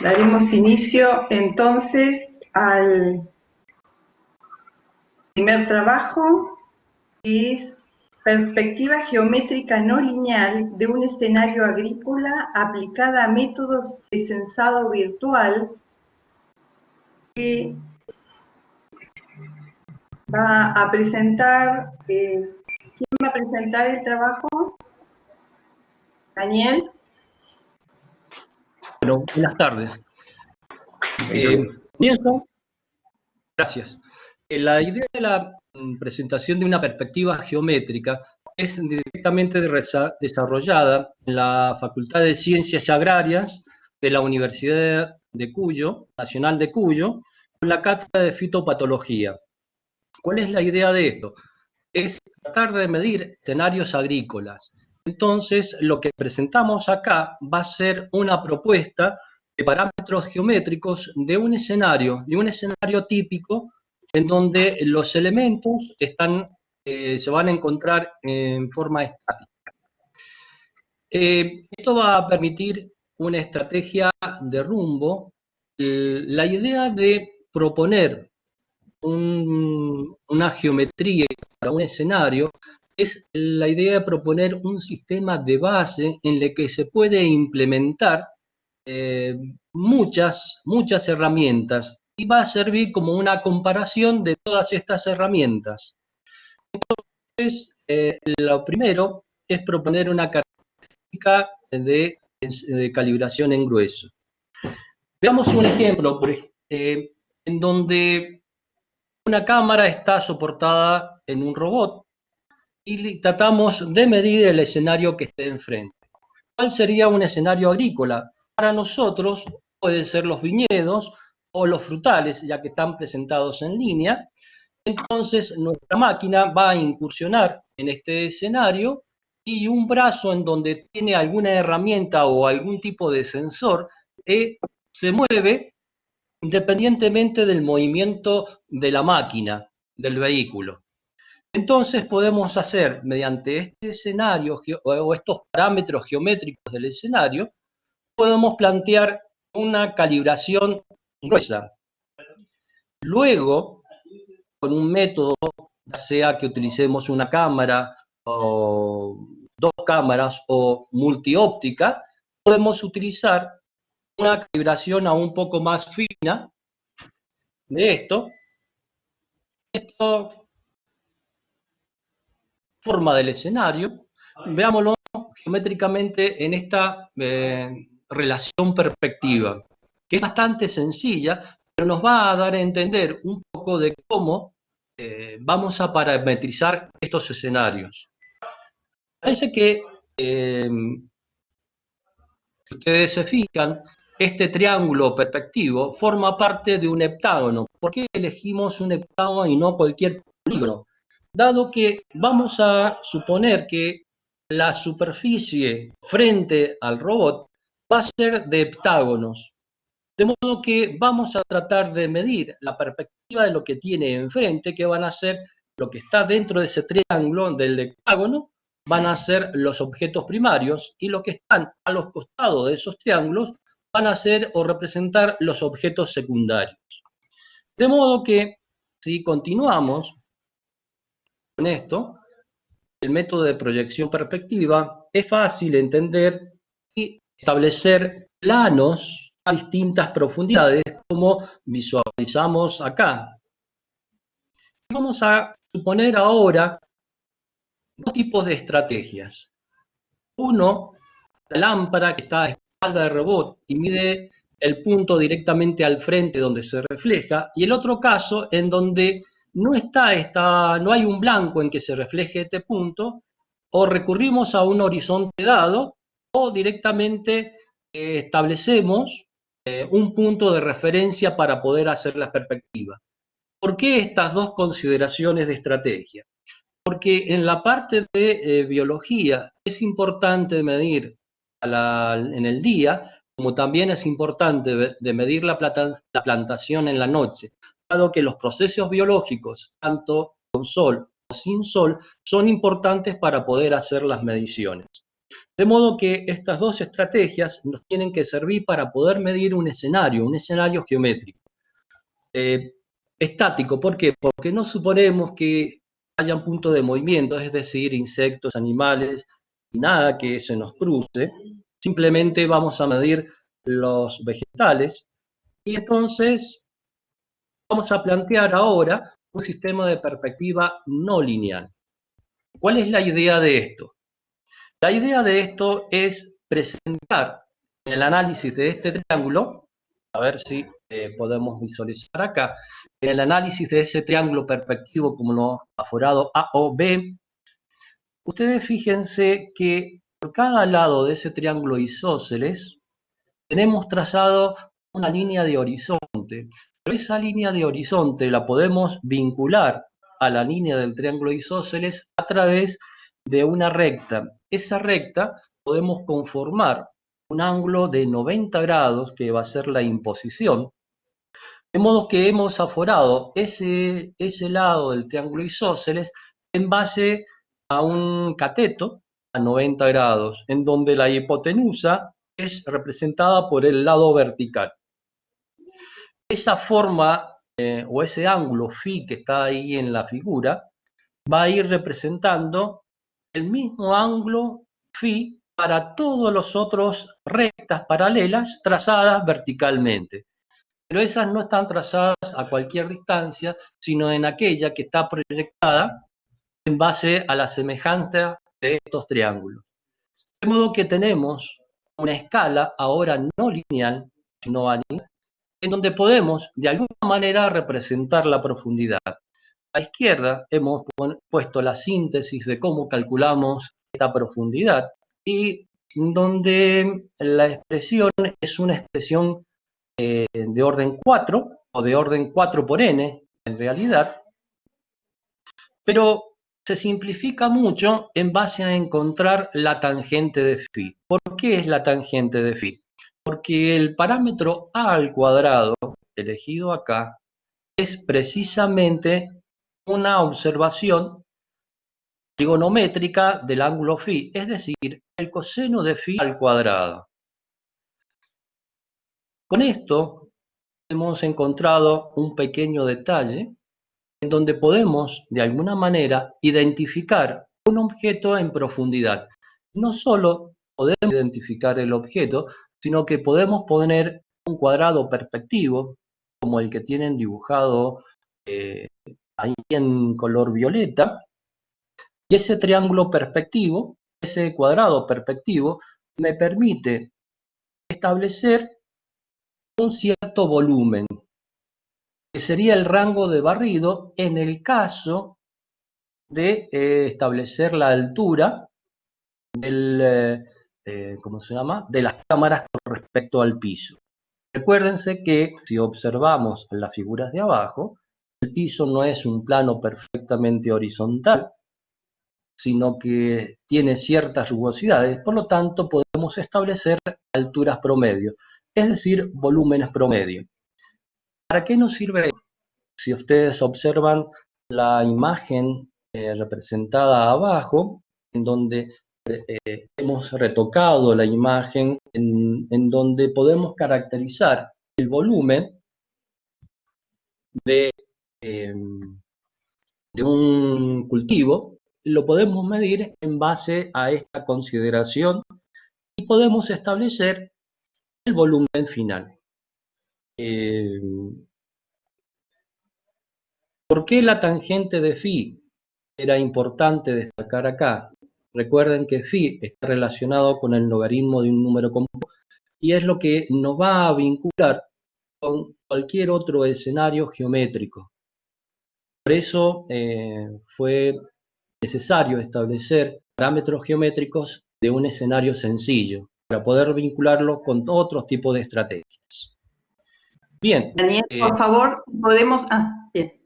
Daremos inicio entonces al primer trabajo, que es perspectiva geométrica no lineal de un escenario agrícola aplicada a métodos de censado virtual, que va a presentar, ¿quién va a presentar el trabajo? ¿Daniel? Bueno, buenas tardes. Comienzo. Gracias. La idea de la presentación de una perspectiva geométrica es directamente desarrollada en la Facultad de Ciencias Agrarias de la Universidad de Cuyo, Nacional de Cuyo, con la cátedra de fitopatología. ¿Cuál es la idea de esto? Es tratar de medir escenarios agrícolas. Entonces, lo que presentamos acá va a ser una propuesta de parámetros geométricos de un escenario típico en donde los elementos se van a encontrar en forma estática. Esto va a permitir una estrategia de rumbo. La idea de proponer una geometría para un escenario es la idea de proponer un sistema de base en el que se puede implementar muchas herramientas y va a servir como una comparación de todas estas herramientas. Entonces, lo primero es proponer una característica de calibración en grueso. Veamos un ejemplo en donde una cámara está soportada en un robot y tratamos de medir el escenario que esté enfrente. ¿Cuál sería un escenario agrícola? Para nosotros pueden ser los viñedos o los frutales, ya que están presentados en línea. Entonces nuestra máquina va a incursionar en este escenario y un brazo en donde tiene alguna herramienta o algún tipo de sensor se mueve independientemente del movimiento de la máquina, del vehículo. Entonces podemos hacer, mediante este escenario o estos parámetros geométricos del escenario, podemos plantear una calibración gruesa. Luego, con un método, ya sea que utilicemos una cámara o dos cámaras o multióptica, podemos utilizar una calibración aún un poco más fina de esto. Esto forma del escenario. Veámoslo geométricamente en esta relación perspectiva, que es bastante sencilla, pero nos va a dar a entender un poco de cómo vamos a parametrizar estos escenarios. Parece que, si ustedes se fijan, este triángulo perspectivo forma parte de un heptágono. ¿Por qué elegimos un heptágono y no cualquier polígono? Dado que vamos a suponer que la superficie frente al robot va a ser de heptágonos. De modo que vamos a tratar de medir la perspectiva de lo que tiene enfrente, que van a ser lo que está dentro de ese triángulo del heptágono, van a ser los objetos primarios, y lo que están a los costados de esos triángulos van a ser o representar los objetos secundarios. De modo que, si continuamos con esto, el método de proyección perspectiva es fácil entender y establecer planos a distintas profundidades, como visualizamos acá. Vamos a suponer ahora dos tipos de estrategias. Uno, la lámpara que está a espalda del robot y mide el punto directamente al frente donde se refleja, y el otro caso en donde no hay un blanco en que se refleje este punto, o recurrimos a un horizonte dado, o directamente establecemos un punto de referencia para poder hacer la perspectiva. ¿Por qué estas dos consideraciones de estrategia? Porque en la parte de biología es importante medir en el día, como también es importante de medir la plantación en la noche, dado que los procesos biológicos, tanto con sol o sin sol, son importantes para poder hacer las mediciones. De modo que estas dos estrategias nos tienen que servir para poder medir un escenario geométrico. Estático, ¿por qué? Porque no suponemos que hayan puntos de movimiento, es decir, insectos, animales, nada que se nos cruce. Simplemente vamos a medir los vegetales y entonces vamos a plantear ahora un sistema de perspectiva no lineal. ¿Cuál es la idea de esto? La idea de esto es presentar el análisis de este triángulo, a ver si podemos visualizar acá, en el análisis de ese triángulo perspectivo como lo aforado A o B, ustedes fíjense que por cada lado de ese triángulo isósceles tenemos trazado una línea de horizonte, pero esa línea de horizonte la podemos vincular a la línea del triángulo isósceles a través de una recta. Esa recta podemos conformar un ángulo de 90 grados que va a ser la imposición, de modo que hemos aforado ese lado del triángulo isósceles en base a un cateto a 90 grados, en donde la hipotenusa es representada por el lado vertical. Esa forma o ese ángulo phi que está ahí en la figura va a ir representando el mismo ángulo phi para todos los otros rectas paralelas trazadas verticalmente. Pero esas no están trazadas a cualquier distancia, sino en aquella que está proyectada en base a la semejanza de estos triángulos. De modo que tenemos una escala ahora no lineal, sino lineal, en donde podemos de alguna manera representar la profundidad. A la izquierda hemos puesto la síntesis de cómo calculamos esta profundidad y donde la expresión es una expresión de orden 4 o de orden 4 por n en realidad, pero se simplifica mucho en base a encontrar la tangente de phi. ¿Por qué es la tangente de phi? Porque el parámetro a al cuadrado, elegido acá, es precisamente una observación trigonométrica del ángulo phi, es decir, el coseno de phi al cuadrado. Con esto hemos encontrado un pequeño detalle en donde podemos, de alguna manera, identificar un objeto en profundidad. No solo podemos identificar el objeto, sino que podemos poner un cuadrado perspectivo, como el que tienen dibujado ahí en color violeta, y ese triángulo perspectivo, ese cuadrado perspectivo, me permite establecer un cierto volumen, que sería el rango de barrido en el caso de establecer la altura del, ¿cómo se llama?, de las cámaras con respecto al piso. Recuérdense que si observamos las figuras de abajo, el piso no es un plano perfectamente horizontal, sino que tiene ciertas rugosidades, por lo tanto podemos establecer alturas promedio, es decir, volúmenes promedio. ¿Para qué nos sirve? Si ustedes observan la imagen representada abajo, en donde hemos retocado la imagen, en donde podemos caracterizar el volumen de un cultivo, lo podemos medir en base a esta consideración y podemos establecer el volumen final. ¿Por qué la tangente de phi era importante destacar acá? Recuerden que phi está relacionado con el logaritmo de un número compuesto y es lo que nos va a vincular con cualquier otro escenario geométrico. Por eso fue necesario establecer parámetros geométricos de un escenario sencillo para poder vincularlo con otros tipos de estrategias. Bien. Daniel, por favor, podemos... bien.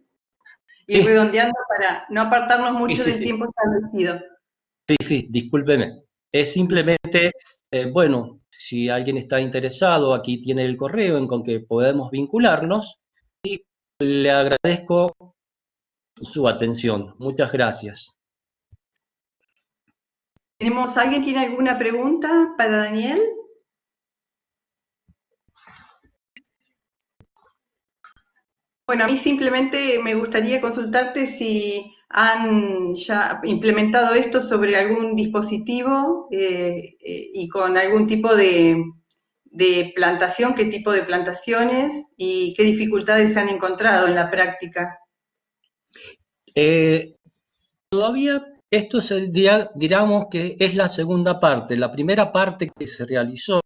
Ir redondeando para no apartarnos mucho del tiempo establecido. Sí, discúlpeme. Es simplemente, bueno, si alguien está interesado, aquí tiene el correo en con que podemos vincularnos y le agradezco su atención. Muchas gracias. ¿Alguien tiene alguna pregunta para Daniel? Bueno, a mí simplemente me gustaría consultarte si han ya implementado esto sobre algún dispositivo y con algún tipo de plantación, qué tipo de plantaciones y qué dificultades se han encontrado en la práctica. Todavía esto es digamos que es la segunda parte. La primera parte que se realizó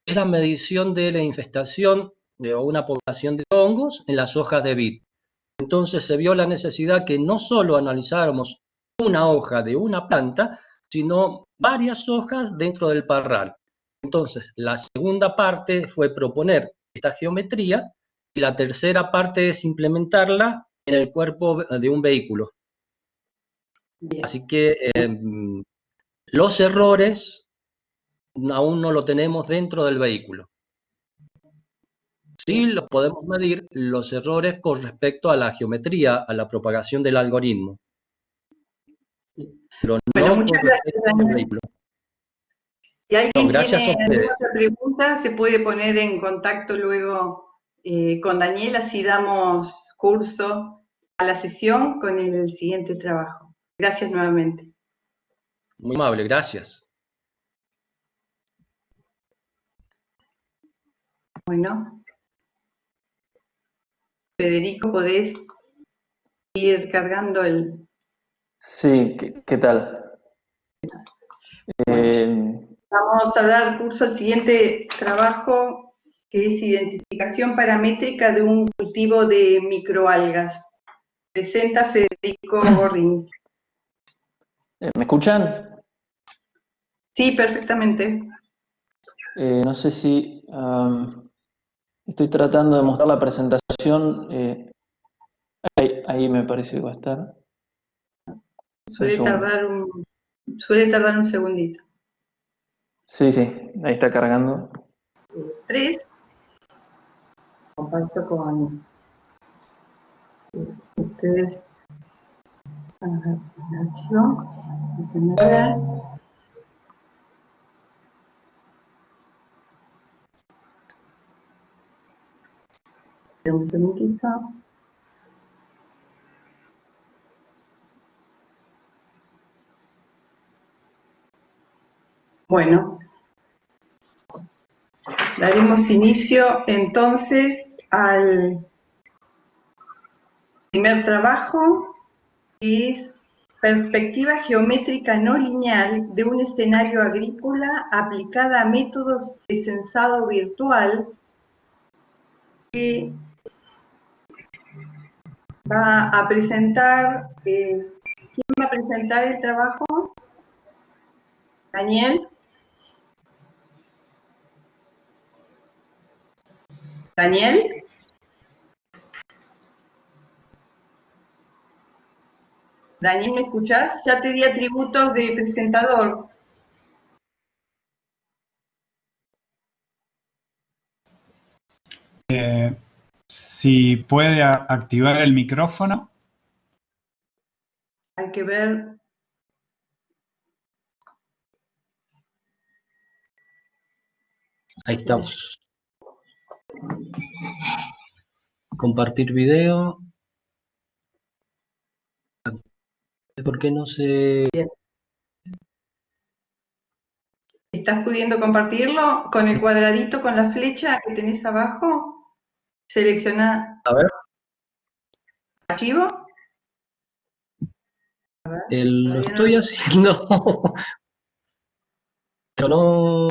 es la medición de la infestación de una población de hongos en las hojas de vid. Entonces se vio la necesidad que no solo analizáramos una hoja de una planta, sino varias hojas dentro del parral. Entonces, la segunda parte fue proponer esta geometría y la tercera parte es implementarla en el cuerpo de un vehículo. Bien. Así que los errores aún no lo tenemos dentro del vehículo. Sí lo podemos medir los errores con respecto a la geometría, a la propagación del algoritmo. Pero Bueno, no muchas con gracias, respecto al Daniel. vehículo. Si alguien No, gracias a tiene alguna ustedes. otra pregunta, se puede poner en contacto luego con Daniel, así damos curso a la sesión con el siguiente trabajo. Gracias nuevamente. Muy amable, gracias. Bueno, Federico, ¿podés ir cargando el...? Sí, ¿qué tal? Bueno, vamos a dar curso al siguiente trabajo, que es identificación paramétrica de un cultivo de microalgas. Presenta Federico Gordini. ¿Me escuchan? Sí, perfectamente. No sé si estoy tratando de mostrar la presentación. Ahí me parece que va a estar. Suele tardar un segundito. Sí, ahí está cargando. 3. Comparto con ustedes. A ver, Nacho, un segundito. Bueno, daremos inicio entonces al primer trabajo, que es perspectiva geométrica no lineal de un escenario agrícola aplicada a métodos de censado virtual, que va a presentar, ¿quién va a presentar el trabajo? Daniel. Daniel. Daniel, ¿me escuchás? Ya te di atributos de presentador. Si puede activar el micrófono. Hay que ver. Ahí estamos. Compartir video. ¿Por qué no se...? Bien. ¿Estás pudiendo compartirlo con el cuadradito, con la flecha que tenés abajo? Selecciona A ver. archivo. A ver, Lo estoy haciendo. Pero no...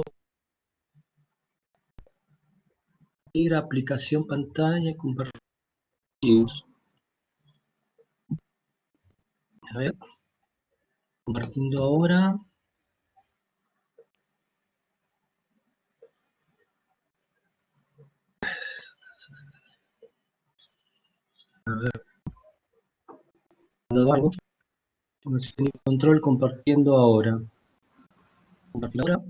Ir a aplicación pantalla, compartir. A ver. Compartiendo ahora. A ver. Control compartiendo ahora. Compartir ahora.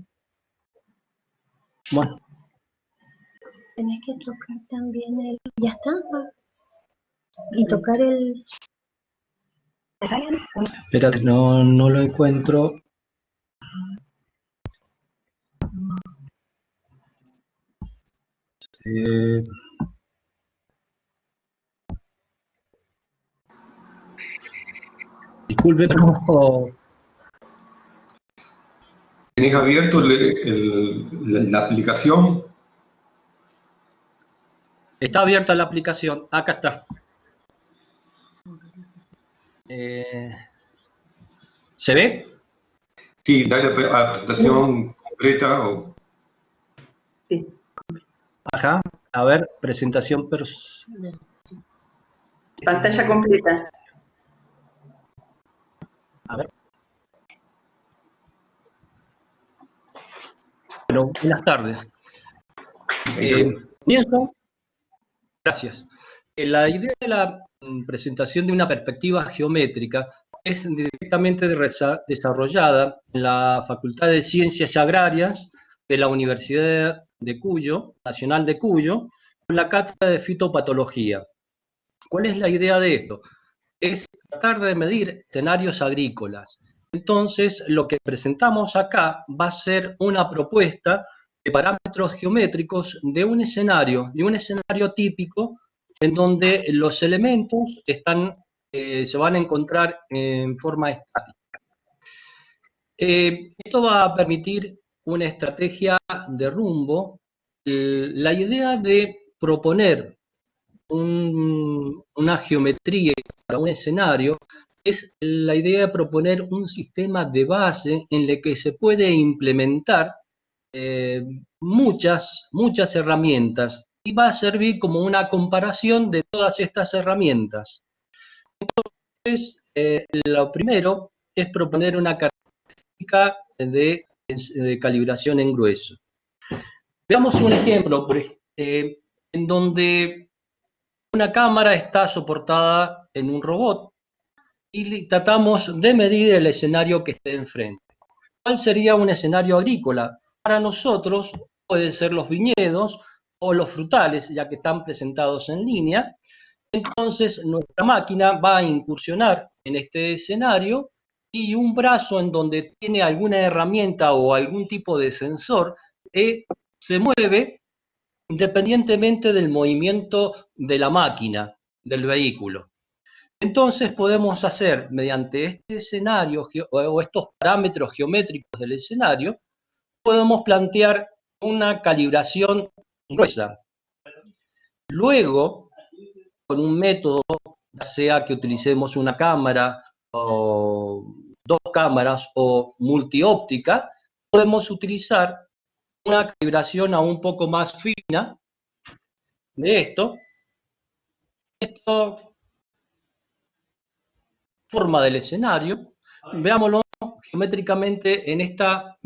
Bueno. Tenés que tocar también el... ¿Ya está? Y tocar el... Espérate, no lo encuentro. Eh, disculpe, pero ¿Tenés abierto la aplicación? está abierta la aplicación. Acá está. ¿Se ve? Sí, dale a la presentación completa. Sí. Ajá. A ver, presentación Pantalla completa. A ver. Bueno, buenas tardes. Comienzo. Gracias. La idea de la presentación de una perspectiva geométrica es directamente desarrollada en la Facultad de Ciencias Agrarias de la Universidad de Cuyo, Nacional de Cuyo, con la cátedra de fitopatología. ¿Cuál es la idea de esto? Es tratar de medir escenarios agrícolas. Entonces, lo que presentamos acá va a ser una propuesta de parámetros geométricos de un escenario típico en donde los elementos se van a encontrar en forma estática. Esto va a permitir una estrategia de rumbo. La idea de proponer una geometría para un escenario es la idea de proponer un sistema de base en el que se puede implementar muchas herramientas y va a servir como una comparación de todas estas herramientas. Entonces, lo primero es proponer una característica de calibración en grueso. Veamos un ejemplo en donde una cámara está soportada en un robot y tratamos de medir el escenario que esté enfrente. ¿Cuál sería un escenario agrícola? Para nosotros pueden ser los viñedos o los frutales, ya que están presentados en línea. Entonces nuestra máquina va a incursionar en este escenario y un brazo en donde tiene alguna herramienta o algún tipo de sensor se mueve independientemente del movimiento de la máquina, del vehículo. Entonces podemos hacer, mediante este escenario o estos parámetros geométricos del escenario, podemos plantear una calibración gruesa. Luego, con un método, ya sea que utilicemos una cámara o dos cámaras o multióptica, podemos utilizar una calibración aún un poco más fina de esto. Esto forma del escenario. Veámoslo geométricamente en esta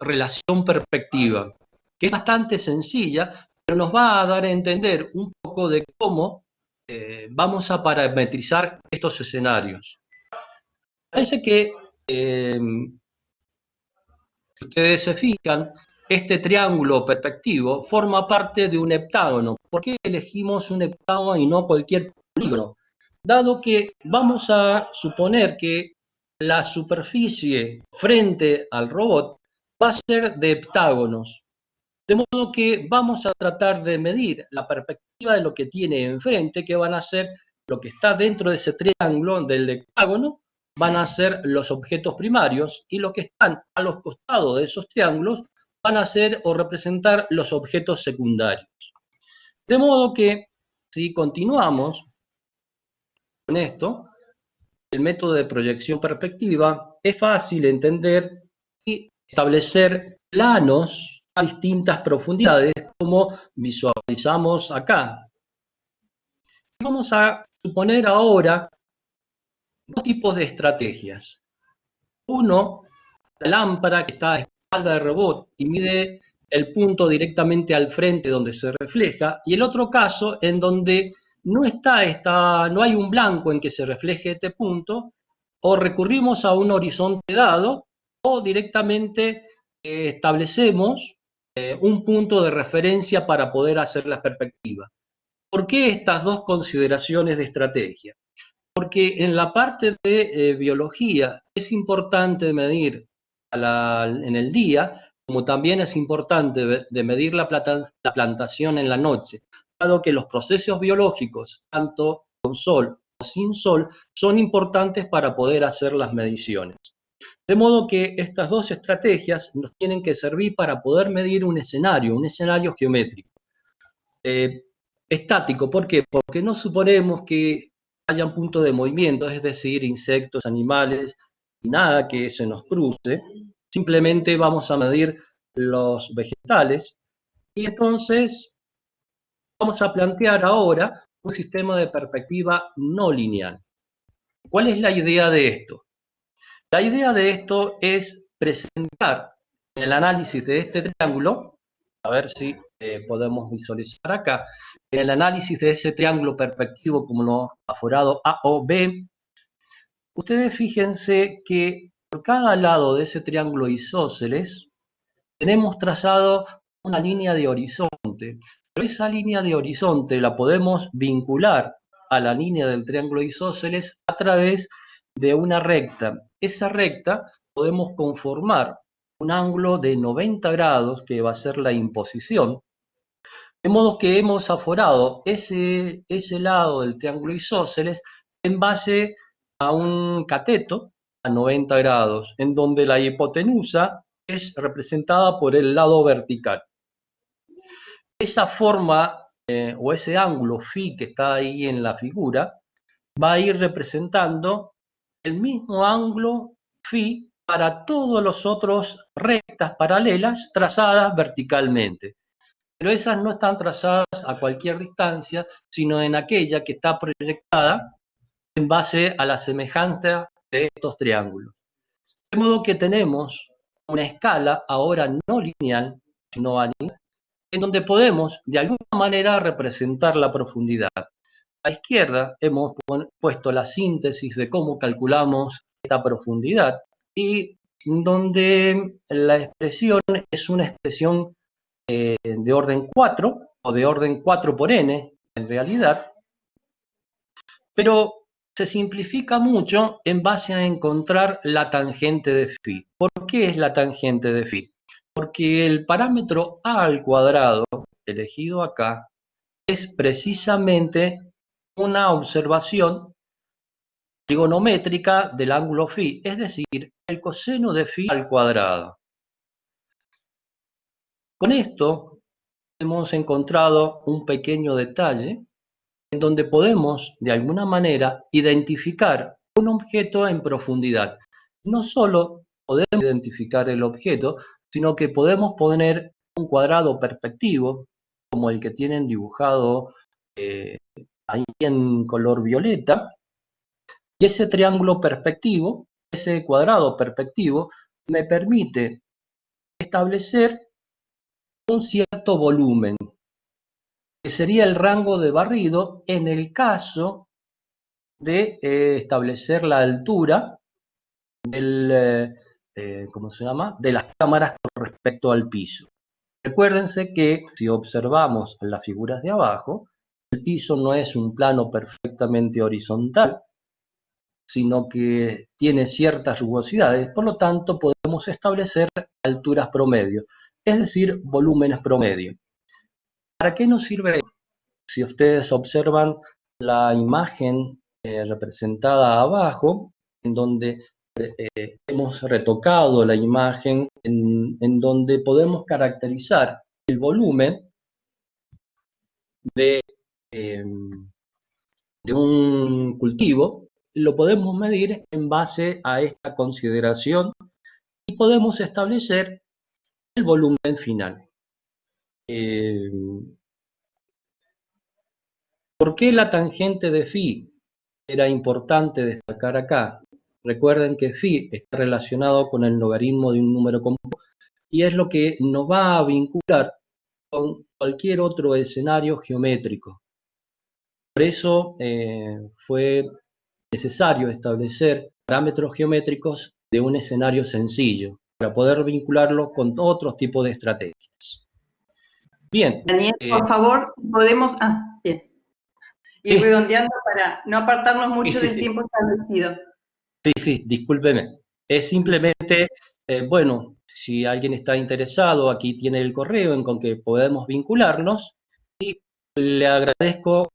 relación perspectiva, que es bastante sencilla, pero nos va a dar a entender un poco de cómo vamos a parametrizar estos escenarios. Parece que, si ustedes se fijan, este triángulo perspectivo forma parte de un heptágono. ¿Por qué elegimos un heptágono y no cualquier polígono? Dado que vamos a suponer que la superficie frente al robot va a ser de heptágonos. De modo que vamos a tratar de medir la perspectiva de lo que tiene enfrente, que van a ser lo que está dentro de ese triángulo del heptágono, van a ser los objetos primarios, y los que están a los costados de esos triángulos van a ser o representar los objetos secundarios. De modo que, si continuamos con esto, el método de proyección perspectiva es fácil entender y establecer planos a distintas profundidades, como visualizamos acá. Vamos a suponer ahora dos tipos de estrategias. Uno, la lámpara que está a espalda del robot y mide el punto directamente al frente donde se refleja, y el otro caso en donde no hay un blanco en que se refleje este punto, o recurrimos a un horizonte dado, o directamente establecemos un punto de referencia para poder hacer la perspectiva. ¿Por qué estas dos consideraciones de estrategia? Porque en la parte de biología es importante medir en el día como también es importante de medir la plantación en la noche, dado que los procesos biológicos, tanto con sol o sin sol, son importantes para poder hacer las mediciones. De modo que estas dos estrategias nos tienen que servir para poder medir un escenario geométrico. Estático, ¿por qué? Porque no suponemos que haya un punto de movimiento, es decir, insectos, animales, y nada que se nos cruce. Simplemente vamos a medir los vegetales y entonces vamos a plantear ahora un sistema de perspectiva no lineal. ¿Cuál es la idea de esto? La idea de esto es presentar el análisis de este triángulo, a ver si podemos visualizar acá, en el análisis de ese triángulo perspectivo como lo aforado A o B, ustedes fíjense que por cada lado de ese triángulo isósceles tenemos trazado una línea de horizonte, pero esa línea de horizonte la podemos vincular a la línea del triángulo isósceles a través de una recta. Esa recta podemos conformar un ángulo de 90 grados que va a ser la imposición, de modo que hemos aforado ese lado del triángulo isósceles en base a un cateto a 90 grados, en donde la hipotenusa es representada por el lado vertical. Esa forma o ese ángulo φ que está ahí en la figura va a ir representando el mismo ángulo φ para todos los otros rectas paralelas trazadas verticalmente. Pero esas no están trazadas a cualquier distancia, sino en aquella que está proyectada en base a la semejanza de estos triángulos. De modo que tenemos una escala ahora no lineal, sino anímica, en donde podemos de alguna manera representar la profundidad. A la izquierda hemos puesto la síntesis de cómo calculamos esta profundidad y donde la expresión es una expresión de orden 4 o de orden 4 por n en realidad, pero se simplifica mucho en base a encontrar la tangente de φ. ¿Por qué es la tangente de φ? Porque el parámetro a al cuadrado, elegido acá, es precisamente una observación trigonométrica del ángulo φ, es decir, el coseno de φ al cuadrado. Con esto hemos encontrado un pequeño detalle en donde podemos, de alguna manera, identificar un objeto en profundidad. No solo podemos identificar el objeto, sino que podemos poner un cuadrado perspectivo, como el que tienen dibujado ahí en color violeta, y ese triángulo perspectivo, ese cuadrado perspectivo, me permite establecer un cierto volumen, que sería el rango de barrido en el caso de establecer la altura del, ¿cómo se llama?, de las cámaras con respecto al piso. Recuérdense que si observamos las figuras de abajo, el piso no es un plano perfectamente horizontal, sino que tiene ciertas rugosidades, por lo tanto podemos establecer alturas promedio, es decir, volúmenes promedio. ¿Para qué nos sirve? Si ustedes observan la imagen representada abajo, en donde hemos retocado la imagen, en donde podemos caracterizar el volumen de un cultivo, lo podemos medir en base a esta consideración y podemos establecer el volumen final. ¿Por qué la tangente de φ era importante destacar acá? Recuerden que φ está relacionado con el logaritmo de un número compuesto y es lo que nos va a vincular con cualquier otro escenario geométrico. Por eso fue necesario establecer parámetros geométricos de un escenario sencillo para poder vincularlo con otros tipos de estrategias. Bien. Daniel, por favor, podemos... bien. Ir redondeando para no apartarnos mucho del tiempo establecido. Sí, discúlpeme. Es simplemente, bueno, Si alguien está interesado, aquí tiene el correo en con que podemos vincularnos y le agradezco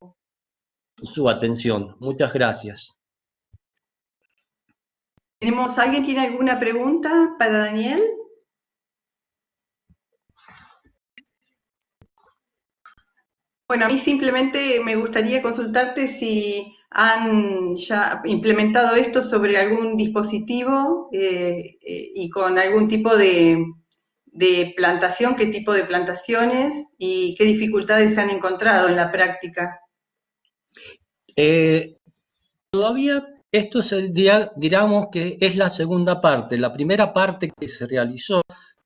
su atención. Muchas gracias. ¿Alguien tiene alguna pregunta para Daniel? Bueno, a mí simplemente me gustaría consultarte si han ya implementado esto sobre algún dispositivo y con algún tipo de plantación, qué tipo de plantaciones y qué dificultades han encontrado en la práctica. Todavía esto digamos que es la segunda parte. La primera parte que se realizó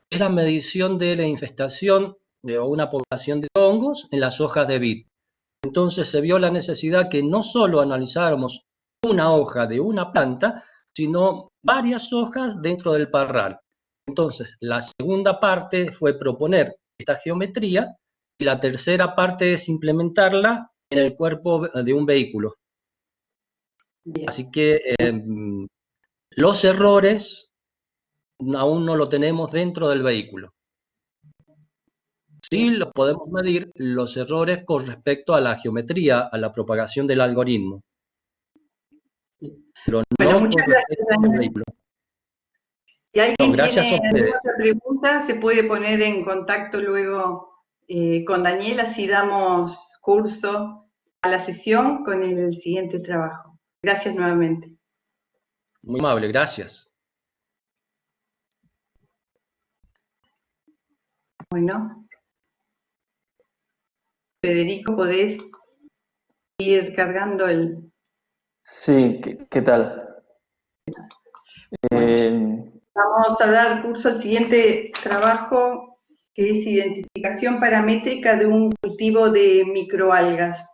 es la medición de la infestación de una población de hongos en las hojas de vid. Entonces se vio la necesidad que no solo analizáramos una hoja de una planta, sino varias hojas dentro del parral. Entonces, la segunda parte fue proponer esta geometría y la tercera parte es implementarla en el cuerpo de un vehículo. Bien. Así que los errores aún no lo tenemos dentro del vehículo. Sí los podemos medir los errores con respecto a la geometría, a la propagación del algoritmo. Pero Bueno, no muchas con gracias, respecto al Daniel. vehículo. Si alguien Gracias tiene a ustedes. alguna otra pregunta, se puede poner en contacto luego con Daniel, así damos curso a la sesión con el siguiente trabajo. Gracias nuevamente. Muy amable, gracias. Bueno, Federico, ¿podés ir cargando el...? Sí, ¿qué tal? Bueno, vamos a dar curso al siguiente trabajo, que es identificación paramétrica de un cultivo de microalgas.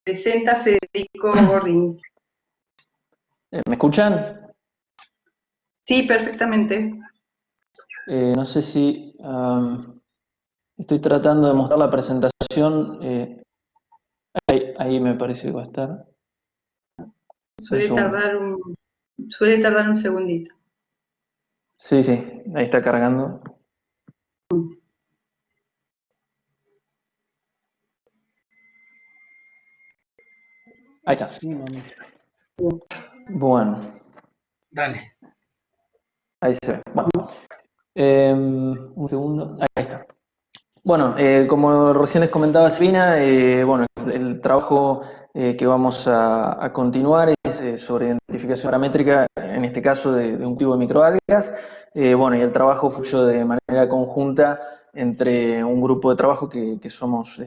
Presenta Federico Gordini. ¿Me escuchan? Sí, perfectamente. No sé si estoy tratando de mostrar la presentación. Ahí me parece que va a estar. Suele tardar un segundito. Sí, ahí está cargando. Ahí está. Sí, mami. Bueno, Dale. ahí se ve. Bueno, un segundo. Ahí está. Bueno, como recién les comentaba Silvina, bueno, el trabajo que vamos a continuar es sobre identificación paramétrica, en este caso de un cultivo de microalgas. Bueno, y el trabajo fluyó de manera conjunta entre un grupo de trabajo que somos,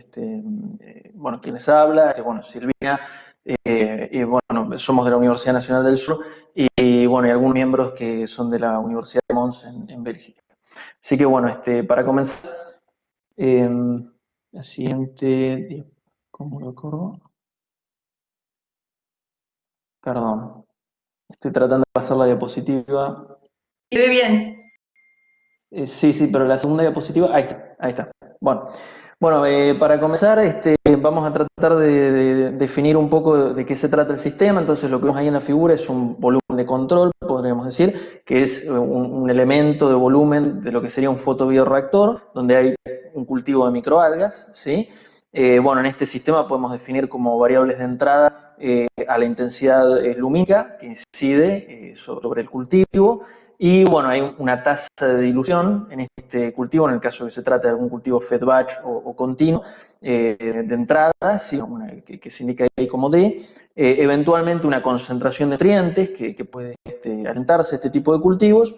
bueno, quienes habla, bueno, Silvina, y bueno, somos de la Universidad Nacional del Sur, y bueno, y algunos miembros que son de la Universidad de Mons en Bélgica. Así que bueno, para comenzar, la siguiente, ¿cómo lo corro? Perdón, estoy tratando de pasar la diapositiva. ¿Se ve bien? Sí, pero la segunda diapositiva, ahí está. Bueno, para comenzar, vamos a tratar de definir un poco de qué se trata el sistema. Entonces, lo que vemos ahí en la figura es un volumen de control, podríamos decir, que es un elemento de volumen de lo que sería un fotobioreactor, donde hay un cultivo de microalgas, ¿sí? Bueno, en este sistema podemos definir como variables de entrada a la intensidad lumínica que incide sobre el cultivo. Y bueno, hay una tasa de dilución en este cultivo, en el caso que se trata de algún cultivo fed batch o continuo, de entrada, ¿sí? Que se indica ahí como D, eventualmente una concentración de nutrientes que puede alentarse a este tipo de cultivos.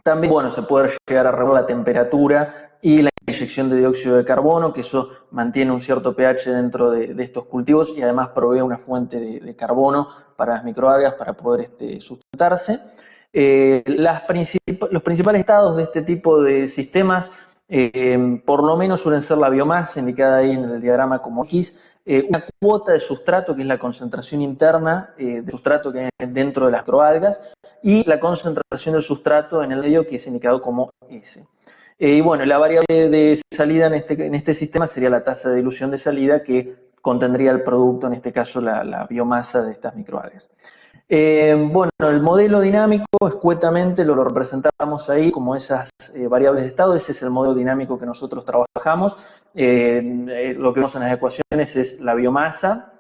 También, bueno, se puede llegar a regular la temperatura y la inyección de dióxido de carbono, que eso mantiene un cierto pH dentro de estos cultivos y además provee una fuente de carbono para las microalgas para poder sustentarse. Los principales estados de este tipo de sistemas, por lo menos suelen ser la biomasa, indicada ahí en el diagrama como X, una cuota de sustrato, que es la concentración interna de sustrato que hay dentro de las microalgas, y la concentración del sustrato en el medio, que es indicado como S. Y bueno, la variable de salida en este sistema sería la tasa de dilución de salida, que contendría el producto, en este caso la biomasa de estas microalgas. Bueno, el modelo dinámico escuetamente lo representamos ahí como esas variables de estado. Ese es el modelo dinámico que nosotros trabajamos. Lo que vemos en las ecuaciones es la biomasa,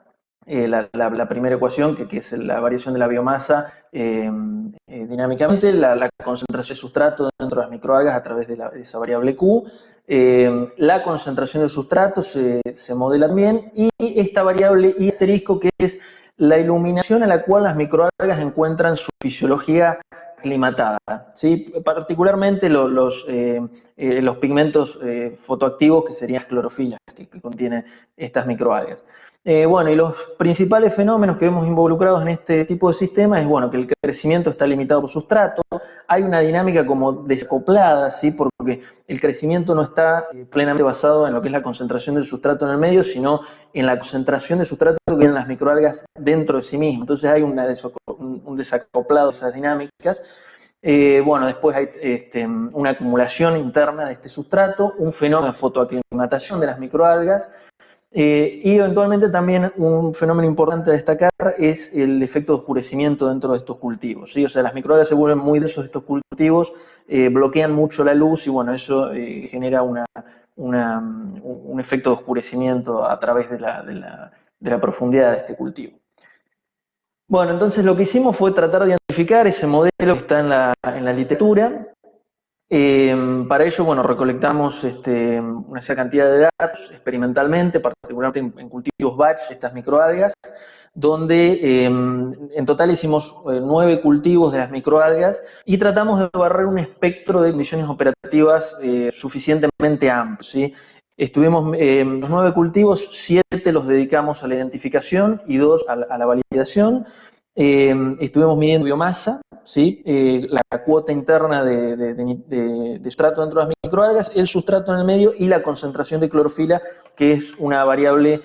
la primera ecuación, que es la variación de la biomasa dinámicamente, la concentración de sustrato dentro de las microalgas a través de esa variable Q. La concentración del sustrato se modela también, y esta variable I asterisco, que es la iluminación a la cual las microalgas encuentran su fisiología aclimatada, ¿sí? Particularmente los pigmentos fotoactivos, que serían las clorofilas que contienen estas microalgas. Bueno, y los principales fenómenos que vemos involucrados en este tipo de sistemas es, bueno, que el crecimiento está limitado por sustrato, hay una dinámica como desacoplada, ¿sí? Porque el crecimiento no está plenamente basado en lo que es la concentración del sustrato en el medio, sino en la concentración de sustrato que tienen las microalgas dentro de sí mismas. Entonces hay un desacoplado de esas dinámicas. Bueno, después hay una acumulación interna de este sustrato, un fenómeno de fotoaclimatación de las microalgas, y eventualmente también un fenómeno importante a destacar es el efecto de oscurecimiento dentro de estos cultivos, ¿sí? O sea, las microalgas se vuelven muy densos de estos cultivos, bloquean mucho la luz, y bueno, eso genera un efecto de oscurecimiento a través de la profundidad de este cultivo. Bueno, entonces lo que hicimos fue tratar de identificar ese modelo que está en la literatura. Para ello, bueno, recolectamos una cierta cantidad de datos experimentalmente, particularmente en cultivos batch, estas microalgas, donde en total hicimos 9 cultivos de las microalgas y tratamos de barrer un espectro de condiciones operativas suficientemente amplio, ¿sí? Estuvimos los 9 cultivos, 7 los dedicamos a la identificación y 2 a la validación. Estuvimos midiendo biomasa, ¿sí? La cuota interna de sustrato dentro de las microalgas, el sustrato en el medio y la concentración de clorofila, que es una variable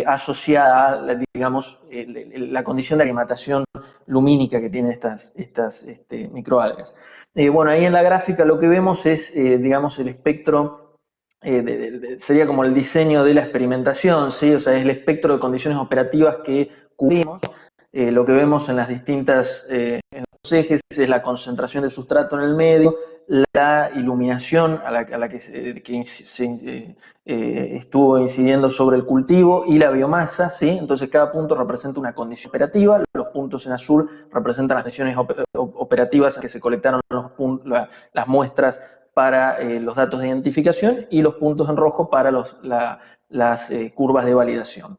asociada a, digamos, la condición de aclimatación lumínica que tienen estas microalgas. Bueno, ahí en la gráfica lo que vemos es, digamos, el espectro, sería como el diseño de la experimentación, ¿sí? O sea, es el espectro de condiciones operativas que cubrimos. Lo que vemos en las distintas en los ejes es la concentración de sustrato en el medio, la iluminación a la que estuvo incidiendo sobre el cultivo y la biomasa, ¿sí? Entonces cada punto representa una condición operativa, los puntos en azul representan las condiciones operativas en que se colectaron las muestras para los datos de identificación, y los puntos en rojo para las curvas de validación.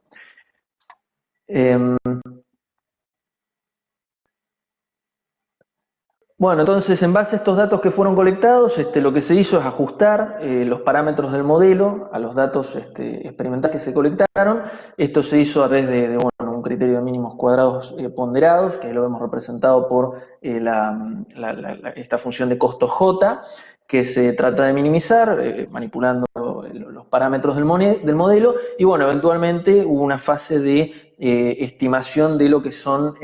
Bueno, entonces en base a estos datos que fueron colectados, lo que se hizo es ajustar los parámetros del modelo a los datos experimentales que se colectaron. Esto se hizo a través de bueno, un criterio de mínimos cuadrados ponderados, que lo hemos representado por esta función de costo J, que se trata de minimizar manipulando los parámetros del modelo, y bueno, eventualmente hubo una fase de estimación de lo que son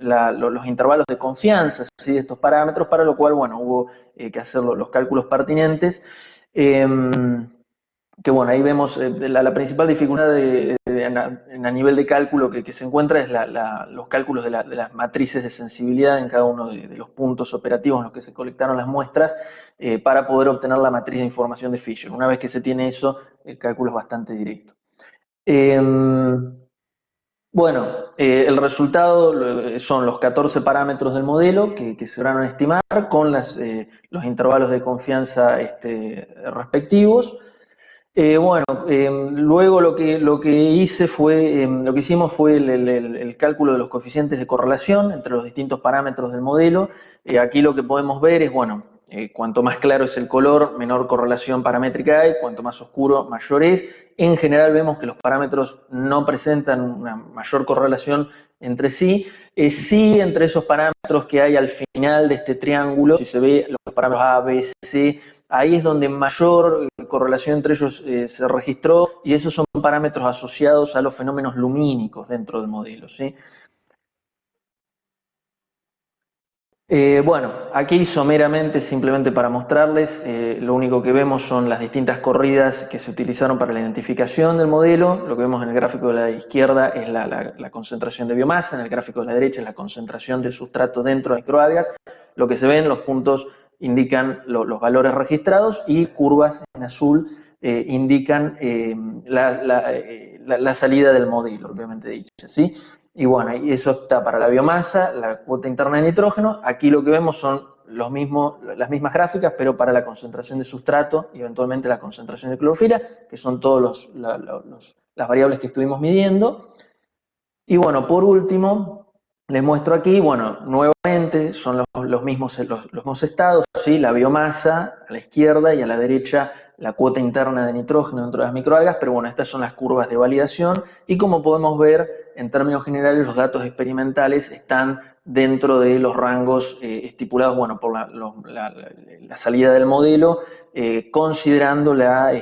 los intervalos de confianza, ¿sí? De estos parámetros, para lo cual, bueno, hubo que hacer los cálculos pertinentes, que bueno, ahí vemos la principal dificultad a nivel de cálculo que se encuentra es los cálculos de las matrices de sensibilidad en cada uno de los puntos operativos en los que se colectaron las muestras, para poder obtener la matriz de información de Fisher. Una vez que se tiene eso, el cálculo es bastante directo. Bueno, el resultado son los 14 parámetros del modelo que se van a estimar con los intervalos de confianza respectivos. Bueno, luego lo que hicimos fue el cálculo de los coeficientes de correlación entre los distintos parámetros del modelo. Aquí lo que podemos ver es, bueno, cuanto más claro es el color, menor correlación paramétrica hay, cuanto más oscuro, mayor es. En general vemos que los parámetros no presentan una mayor correlación entre sí. Sí, entre esos parámetros que hay al final de este triángulo, si se ve los parámetros A, B, C, ahí es donde mayor correlación entre ellos se registró, y esos son parámetros asociados a los fenómenos lumínicos dentro del modelo, ¿sí? Bueno, aquí someramente, simplemente para mostrarles, lo único que vemos son las distintas corridas que se utilizaron para la identificación del modelo. Lo que vemos en el gráfico de la izquierda es la concentración de biomasa, en el gráfico de la derecha es la concentración de sustrato dentro de microalgas. Lo que se ven, los puntos indican los valores registrados y curvas en azul indican la salida del modelo, obviamente dicho, ¿sí? Y bueno, y eso está para la biomasa, la cuota interna de nitrógeno. Aquí lo que vemos son las mismas gráficas, pero para la concentración de sustrato y eventualmente la concentración de clorofila, que son todas las variables que estuvimos midiendo. Y bueno, por último, les muestro aquí, bueno, nuevamente son los mismos estados, ¿sí? La biomasa a la izquierda y a la derecha la cuota interna de nitrógeno dentro de las microalgas, pero bueno, estas son las curvas de validación y como podemos ver, en términos generales, los datos experimentales están dentro de los rangos estipulados, bueno, por la salida del modelo, considerando la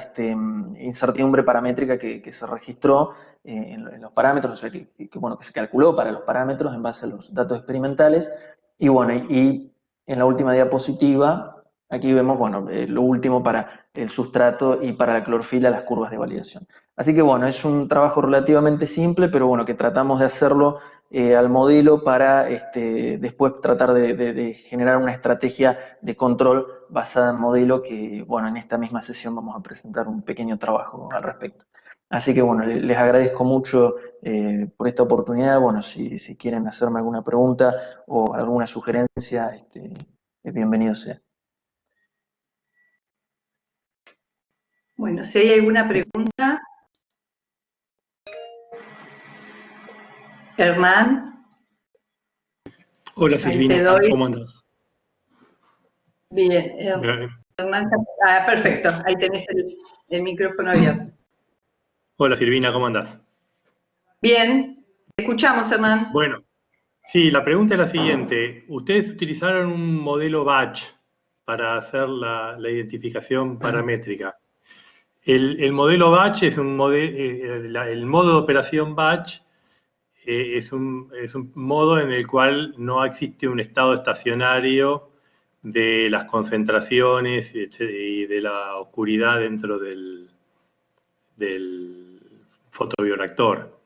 incertidumbre paramétrica que se registró en los parámetros, o sea, bueno, que se calculó para los parámetros en base a los datos experimentales. Y bueno, y en la última diapositiva, aquí vemos, bueno, lo último para el sustrato y para la clorofila, las curvas de validación. Así que bueno, es un trabajo relativamente simple, pero bueno, que tratamos de hacerlo al modelo para después tratar de generar una estrategia de control basada en modelo que, bueno, en esta misma sesión vamos a presentar un pequeño trabajo al respecto. Así que bueno, les agradezco mucho por esta oportunidad. Bueno, si quieren hacerme alguna pregunta o alguna sugerencia, bienvenido sea. Bueno, si hay alguna pregunta. Hernán. Hola Silvina, ¿cómo andas? Bien, Hernán. Perfecto, ahí tenés el micrófono abierto. Hola Silvina, ¿cómo andás? Bien, te escuchamos, Hernán. Bueno, sí, la pregunta es la siguiente. Ustedes utilizaron un modelo batch para hacer la identificación paramétrica. El modelo batch es un modelo, el modo de operación batch es un modo en el cual no existe un estado estacionario de las concentraciones y de la oscuridad dentro del fotobioreactor.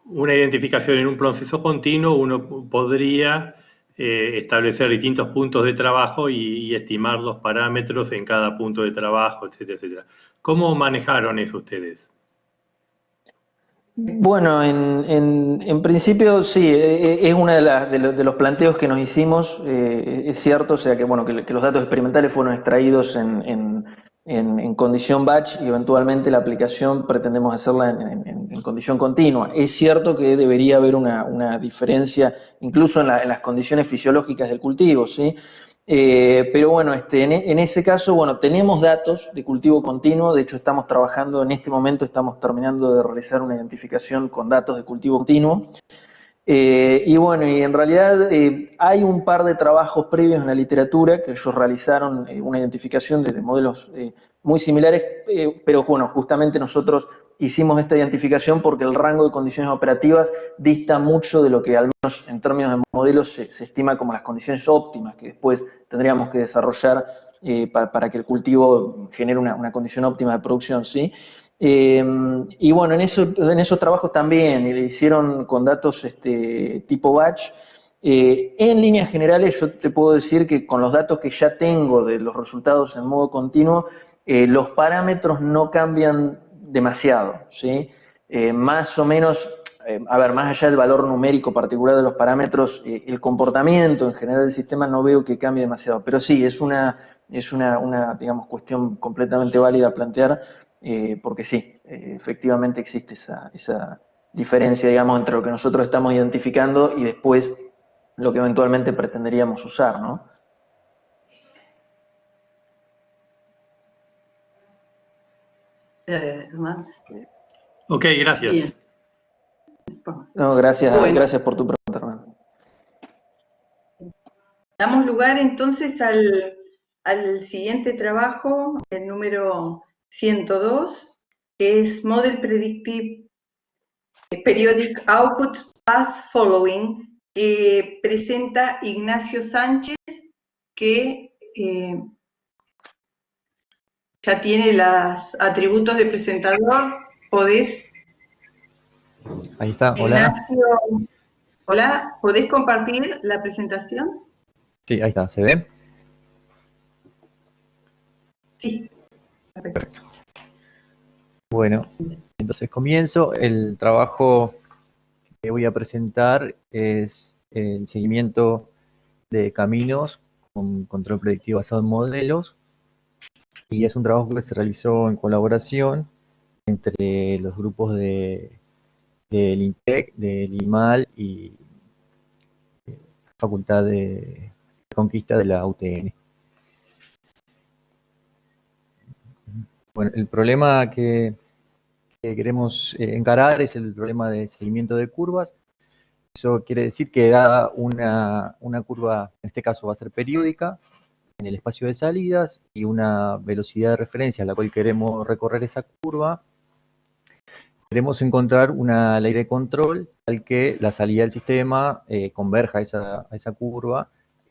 Una identificación en un proceso continuo, uno podría establecer distintos puntos de trabajo y estimar los parámetros en cada punto de trabajo, etcétera, etcétera. ¿Cómo manejaron eso ustedes? Bueno, en principio sí, es uno de los planteos que nos hicimos, es cierto, o sea que, bueno, que los datos experimentales fueron extraídos en condición batch y eventualmente la aplicación pretendemos hacerla en condición continua. Es cierto que debería haber una diferencia incluso en las condiciones fisiológicas del cultivo, ¿sí? Pero bueno, en ese caso, bueno, tenemos datos de cultivo continuo, de hecho estamos trabajando, en este momento estamos terminando de realizar una identificación con datos de cultivo continuo. Y bueno, y en realidad hay un par de trabajos previos en la literatura que ellos realizaron una identificación de modelos muy similares, pero bueno, justamente nosotros hicimos esta identificación porque el rango de condiciones operativas dista mucho de lo que al menos en términos de modelos se estima como las condiciones óptimas que después tendríamos que desarrollar para que el cultivo genere una condición óptima de producción, ¿sí? Y bueno, en esos trabajos también hicieron con datos tipo batch. En líneas generales yo te puedo decir que con los datos que ya tengo de los resultados en modo continuo, los parámetros no cambian demasiado, ¿sí? Más o menos, a ver, más allá del valor numérico particular de los parámetros, el comportamiento en general del sistema no veo que cambie demasiado, pero sí, es una digamos, cuestión completamente válida a plantear, porque sí, efectivamente existe esa diferencia, digamos, entre lo que nosotros estamos identificando y después lo que eventualmente pretenderíamos usar, ¿no? Ok, gracias. Bien. No, gracias, Bueno. Gracias por tu pregunta, Hernán. Damos lugar entonces al siguiente trabajo, el número 102, que es Model Predictive Periodic Output Path Following, presenta Ignacio Sánchez, que ya tiene los atributos de presentador. ¿Podés, Ahí está, hola. Ignacio? Hola, ¿podés compartir la presentación? Sí, ahí está, ¿se ve? Sí. Perfecto. Bueno, entonces comienzo. El trabajo que voy a presentar es el seguimiento de caminos con control predictivo basado en modelos, y es un trabajo que se realizó en colaboración entre los grupos del INTEC, del IMAL y Facultad de Conquista de la UTN. Bueno, el problema que queremos encarar es el problema de seguimiento de curvas. Eso quiere decir que dada una curva, en este caso va a ser periódica, en el espacio de salidas, y una velocidad de referencia a la cual queremos recorrer esa curva, queremos encontrar una ley de control tal que la salida del sistema converja a esa curva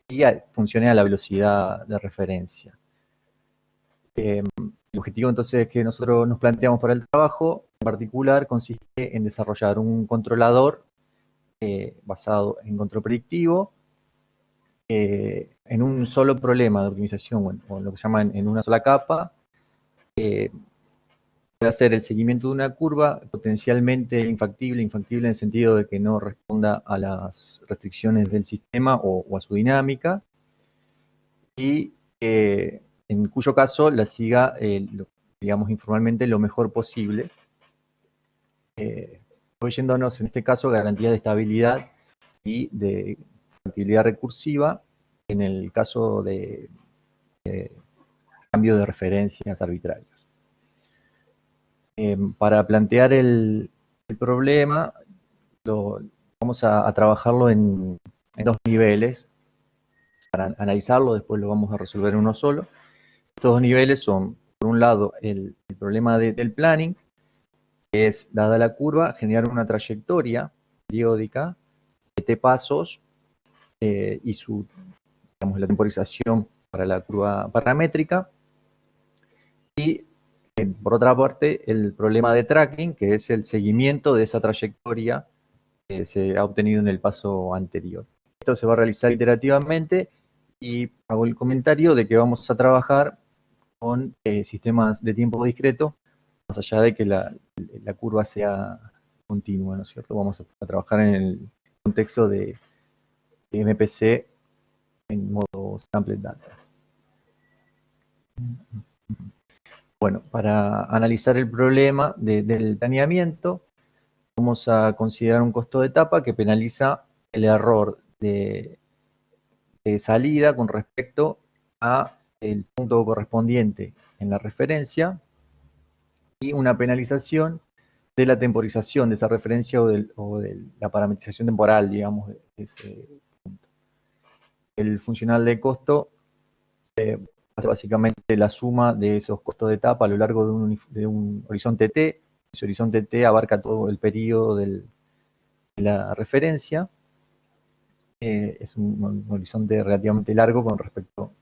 y funcione a la velocidad de referencia. El objetivo entonces que nosotros nos planteamos para el trabajo en particular consiste en desarrollar un controlador basado en control predictivo en un solo problema de optimización, o lo que se llama en una sola capa. Puede hacer el seguimiento de una curva potencialmente infactible en el sentido de que no responda a las restricciones del sistema o a su dinámica, y en cuyo caso la siga, digamos informalmente, lo mejor posible, proveyéndonos en este caso garantías de estabilidad y de factibilidad recursiva en el caso de cambio de referencias arbitrarios. Para plantear el problema, vamos a trabajarlo en dos niveles. Para analizarlo, después lo vamos a resolver en uno solo. Estos dos niveles son, por un lado, el problema del planning, que es, dada la curva, generar una trayectoria periódica de t pasos y digamos, la temporización para la curva paramétrica. Y por otra parte, el problema de tracking, que es el seguimiento de esa trayectoria que se ha obtenido en el paso anterior. Esto se va a realizar iterativamente, y hago el comentario de que vamos a trabajar con sistemas de tiempo discreto, más allá de que la curva sea continua, ¿no es cierto? Vamos a trabajar en el contexto de MPC en modo sampled data. Bueno, para analizar el problema del planeamiento, vamos a considerar un costo de etapa que penaliza el error de salida con respecto a el punto correspondiente en la referencia, y una penalización de la temporización de esa referencia o de la parametrización temporal, digamos, de ese punto. El funcional de costo hace básicamente la suma de esos costos de etapa a lo largo de un horizonte T. Ese horizonte T abarca todo el periodo de la referencia. Es un horizonte relativamente largo con respecto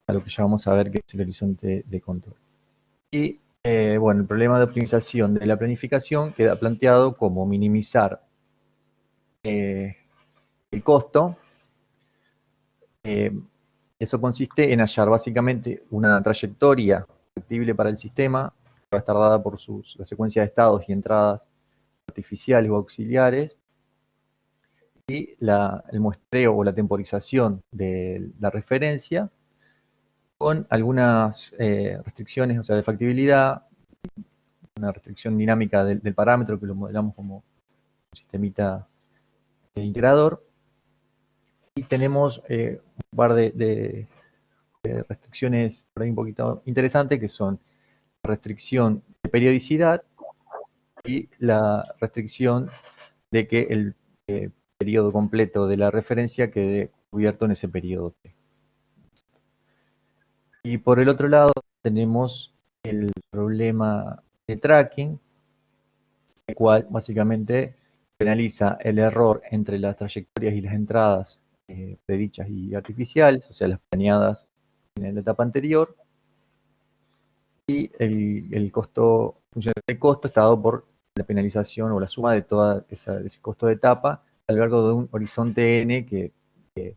a lo que ya vamos a ver que es el horizonte de control. Y bueno, el problema de optimización de la planificación queda planteado como minimizar el costo. Eso consiste en hallar básicamente una trayectoria factible para el sistema, que va a estar dada por la secuencia de estados y entradas artificiales o auxiliares, y el muestreo o la temporización de la referencia, con algunas restricciones, o sea, de factibilidad, una restricción dinámica del parámetro que lo modelamos como un sistemita integrador, y tenemos un par de restricciones por ahí un poquito interesantes, que son la restricción de periodicidad y la restricción de que el periodo completo de la referencia quede cubierto en ese periodo T. Y por el otro lado tenemos el problema de tracking, el cual básicamente penaliza el error entre las trayectorias y las entradas predichas y artificiales, o sea, las planeadas en la etapa anterior, y el costo, el costo está dado por la penalización o la suma de todo ese costo de etapa a lo largo de un horizonte n que en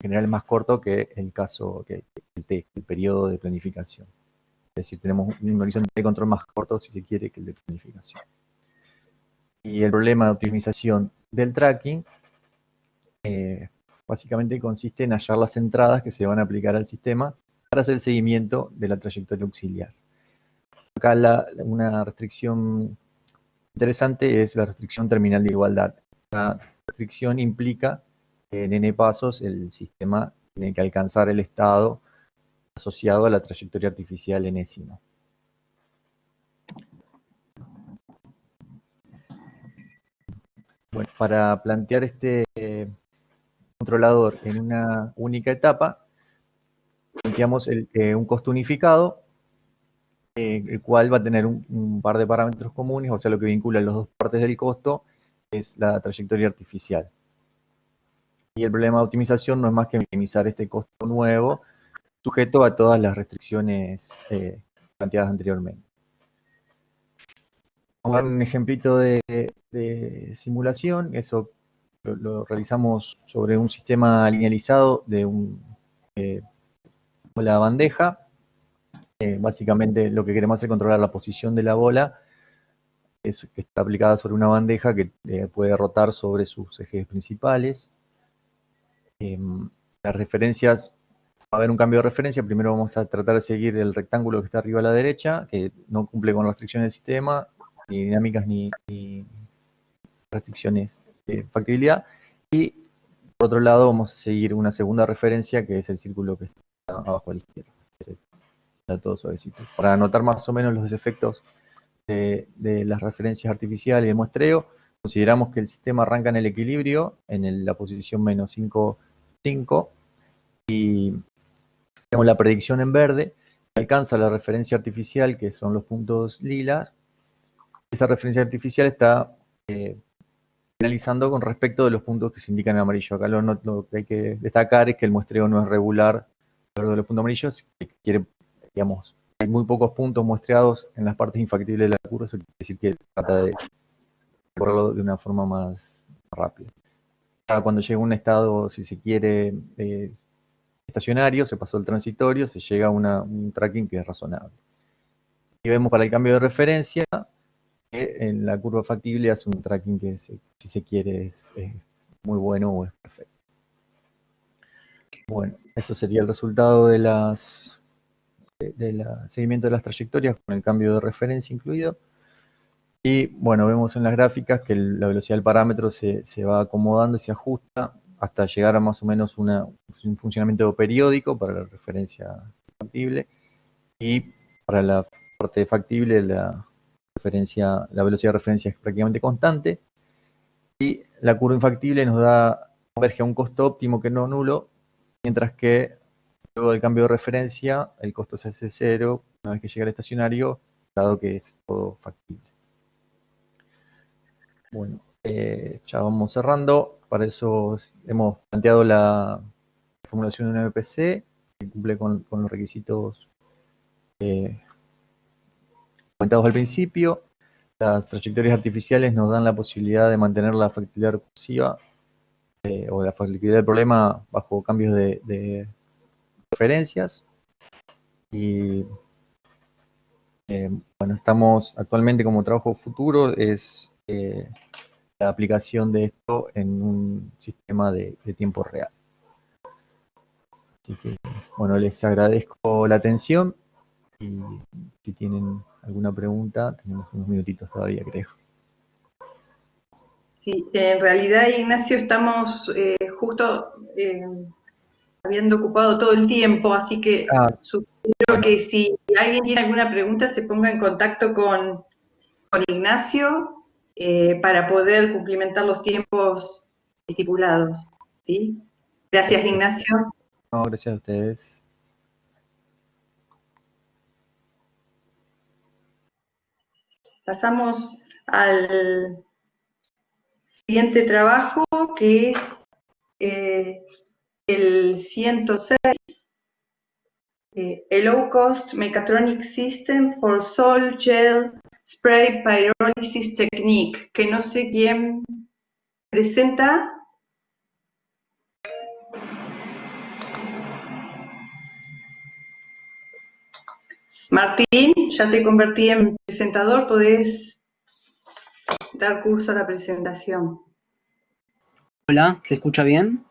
general es más corto que el caso, que el T, el periodo de planificación. Es decir, tenemos un horizonte de control más corto, si se quiere, que el de planificación. Y el problema de optimización del tracking básicamente consiste en hallar las entradas que se van a aplicar al sistema para hacer el seguimiento de la trayectoria auxiliar. Acá una restricción interesante es la restricción terminal de igualdad. La restricción implica que en n pasos el sistema tiene que alcanzar el estado asociado a la trayectoria artificial enésima. Bueno, para plantear este controlador en una única etapa, planteamos un costo unificado, el cual va a tener un par de parámetros comunes, o sea, lo que vincula las dos partes del costo es la trayectoria artificial. Y el problema de optimización no es más que minimizar este costo nuevo, sujeto a todas las restricciones planteadas anteriormente. Vamos a dar un ejemplito de simulación. Eso lo realizamos sobre un sistema linealizado de la bandeja. Básicamente lo que queremos hacer es controlar la posición de la bola, que está aplicada sobre una bandeja que puede rotar sobre sus ejes principales. Las referencias, va a haber un cambio de referencia. Primero vamos a tratar de seguir el rectángulo que está arriba a la derecha, que no cumple con las restricciones del sistema, ni dinámicas ni restricciones de factibilidad. Y por otro lado vamos a seguir una segunda referencia, que es el círculo que está abajo a la izquierda. Está todo suavecito. Para anotar más o menos los efectos de las referencias artificiales y el muestreo, consideramos que el sistema arranca en el equilibrio, en la posición menos 5, 5, y tenemos la predicción en verde, alcanza la referencia artificial, que son los puntos lilas. Esa referencia artificial está penalizando con respecto de los puntos que se indican en amarillo. Acá lo que hay que destacar es que el muestreo no es regular alrededor de los puntos amarillos, que digamos, hay muy pocos puntos muestreados en las partes infactibles de la curva, eso quiere decir que trata de correrlo de una forma más rápida. Cuando llega a un estado, si se quiere, estacionario, se pasó el transitorio, se llega a un tracking que es razonable. Y vemos para el cambio de referencia que en la curva factible hace un tracking que, si se quiere, es muy bueno o es perfecto. Bueno, eso sería el resultado del seguimiento de las trayectorias con el cambio de referencia incluido. Y bueno, vemos en las gráficas que la velocidad del parámetro se va acomodando y se ajusta hasta llegar a más o menos un funcionamiento periódico para la referencia factible, y para la parte factible la velocidad de referencia es prácticamente constante, y la curva infactible converge a un costo óptimo que no nulo, mientras que luego del cambio de referencia el costo se hace cero una vez que llega al estacionario, dado que es todo factible. Bueno, ya vamos cerrando. Para eso hemos planteado la formulación de un MPC que cumple con los requisitos comentados al principio. Las trayectorias artificiales nos dan la posibilidad de mantener la factibilidad recursiva o la factibilidad del problema bajo cambios de referencias. Y bueno, estamos actualmente como trabajo futuro es la aplicación de esto en un sistema de tiempo real. Así que, bueno, les agradezco la atención y si tienen alguna pregunta, tenemos unos minutitos todavía, creo. Sí, en realidad, Ignacio, estamos justo habiendo ocupado todo el tiempo, así que sugiero que si alguien tiene alguna pregunta se ponga en contacto con Ignacio para poder cumplimentar los tiempos estipulados. ¿Sí? Gracias, Ignacio. No, gracias a ustedes. Pasamos al siguiente trabajo, que es el 106, a low-cost mechatronic system for sol gel spray pyrolysis technique, que no sé quién presenta. Martín, ya te convertí en presentador, podés dar curso a la presentación. Hola, ¿se escucha bien?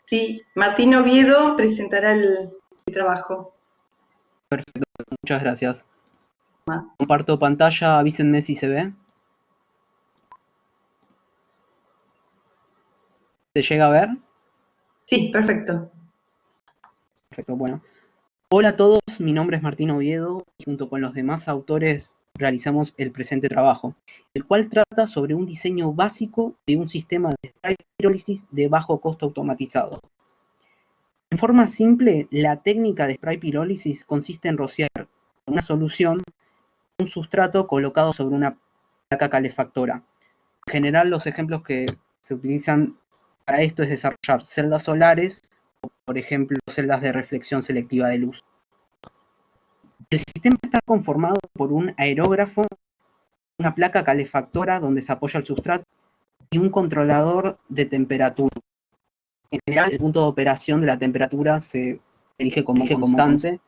Sí, Martín Oviedo presentará el trabajo. Perfecto, muchas gracias. Comparto pantalla, avísenme si se ve. ¿Se llega a ver? Sí, perfecto. Perfecto, bueno. Hola a todos, mi nombre es Martín Oviedo y junto con los demás autores realizamos el presente trabajo, el cual trata sobre un diseño básico de un sistema de spray pirólisis de bajo costo automatizado. En forma simple, la técnica de spray pirólisis consiste en rociar una solución un sustrato colocado sobre una placa calefactora. En general, los ejemplos que se utilizan para esto es desarrollar celdas solares o, por ejemplo, celdas de reflexión selectiva de luz. El sistema está conformado por un aerógrafo, una placa calefactora donde se apoya el sustrato y un controlador de temperatura. En general, el punto de operación de la temperatura se elige como constante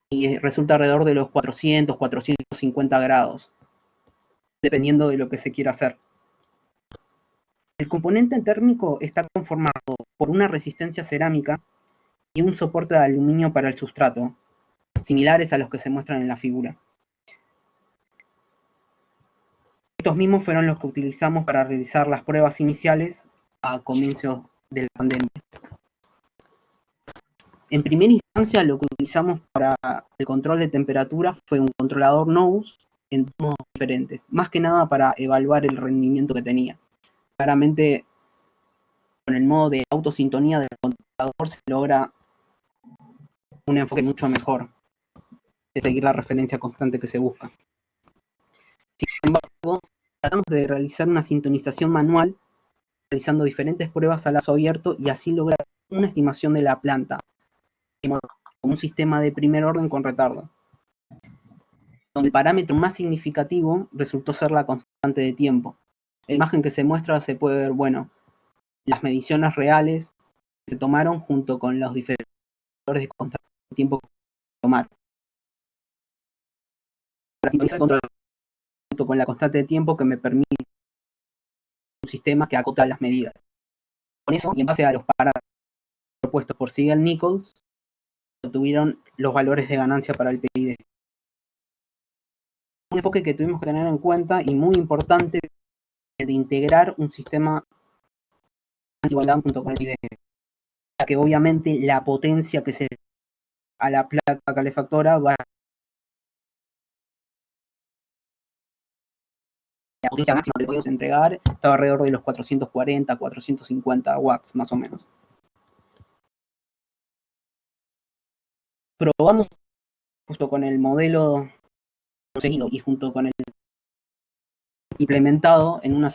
y resulta alrededor de los 400, 450 grados, dependiendo de lo que se quiera hacer. El componente térmico está conformado por una resistencia cerámica y un soporte de aluminio para el sustrato, similares a los que se muestran en la figura. Estos mismos fueron los que utilizamos para realizar las pruebas iniciales a comienzos de la pandemia. En primera instancia, lo que utilizamos para el control de temperatura fue un controlador NOS en modos diferentes, más que nada para evaluar el rendimiento que tenía. Claramente, con el modo de autosintonía del controlador se logra un enfoque mucho mejor de seguir la referencia constante que se busca. Sin embargo, tratamos de realizar una sintonización manual, realizando diferentes pruebas a lazo abierto y así lograr una estimación de la planta, de modo como un sistema de primer orden con retardo, donde el parámetro más significativo resultó ser la constante de tiempo. En la imagen que se muestra se puede ver, bueno, las mediciones reales que se tomaron junto con los diferentes valores de constante de tiempo que se tomaron. Para sintonizar el control junto con la constante de tiempo que me permite un sistema que acota las medidas. Con eso, y en base a los parámetros propuestos por Siegel-Nichols, obtuvieron los valores de ganancia para el PID. Un enfoque que tuvimos que tener en cuenta y muy importante de integrar un sistema anti-igualdad junto con el PID, ya que obviamente la potencia que se a la placa calefactora va la potencia máxima que le podemos entregar estaba alrededor de los 440, 450 watts más o menos. Probamos justo con el modelo conseguido y junto con el implementado en una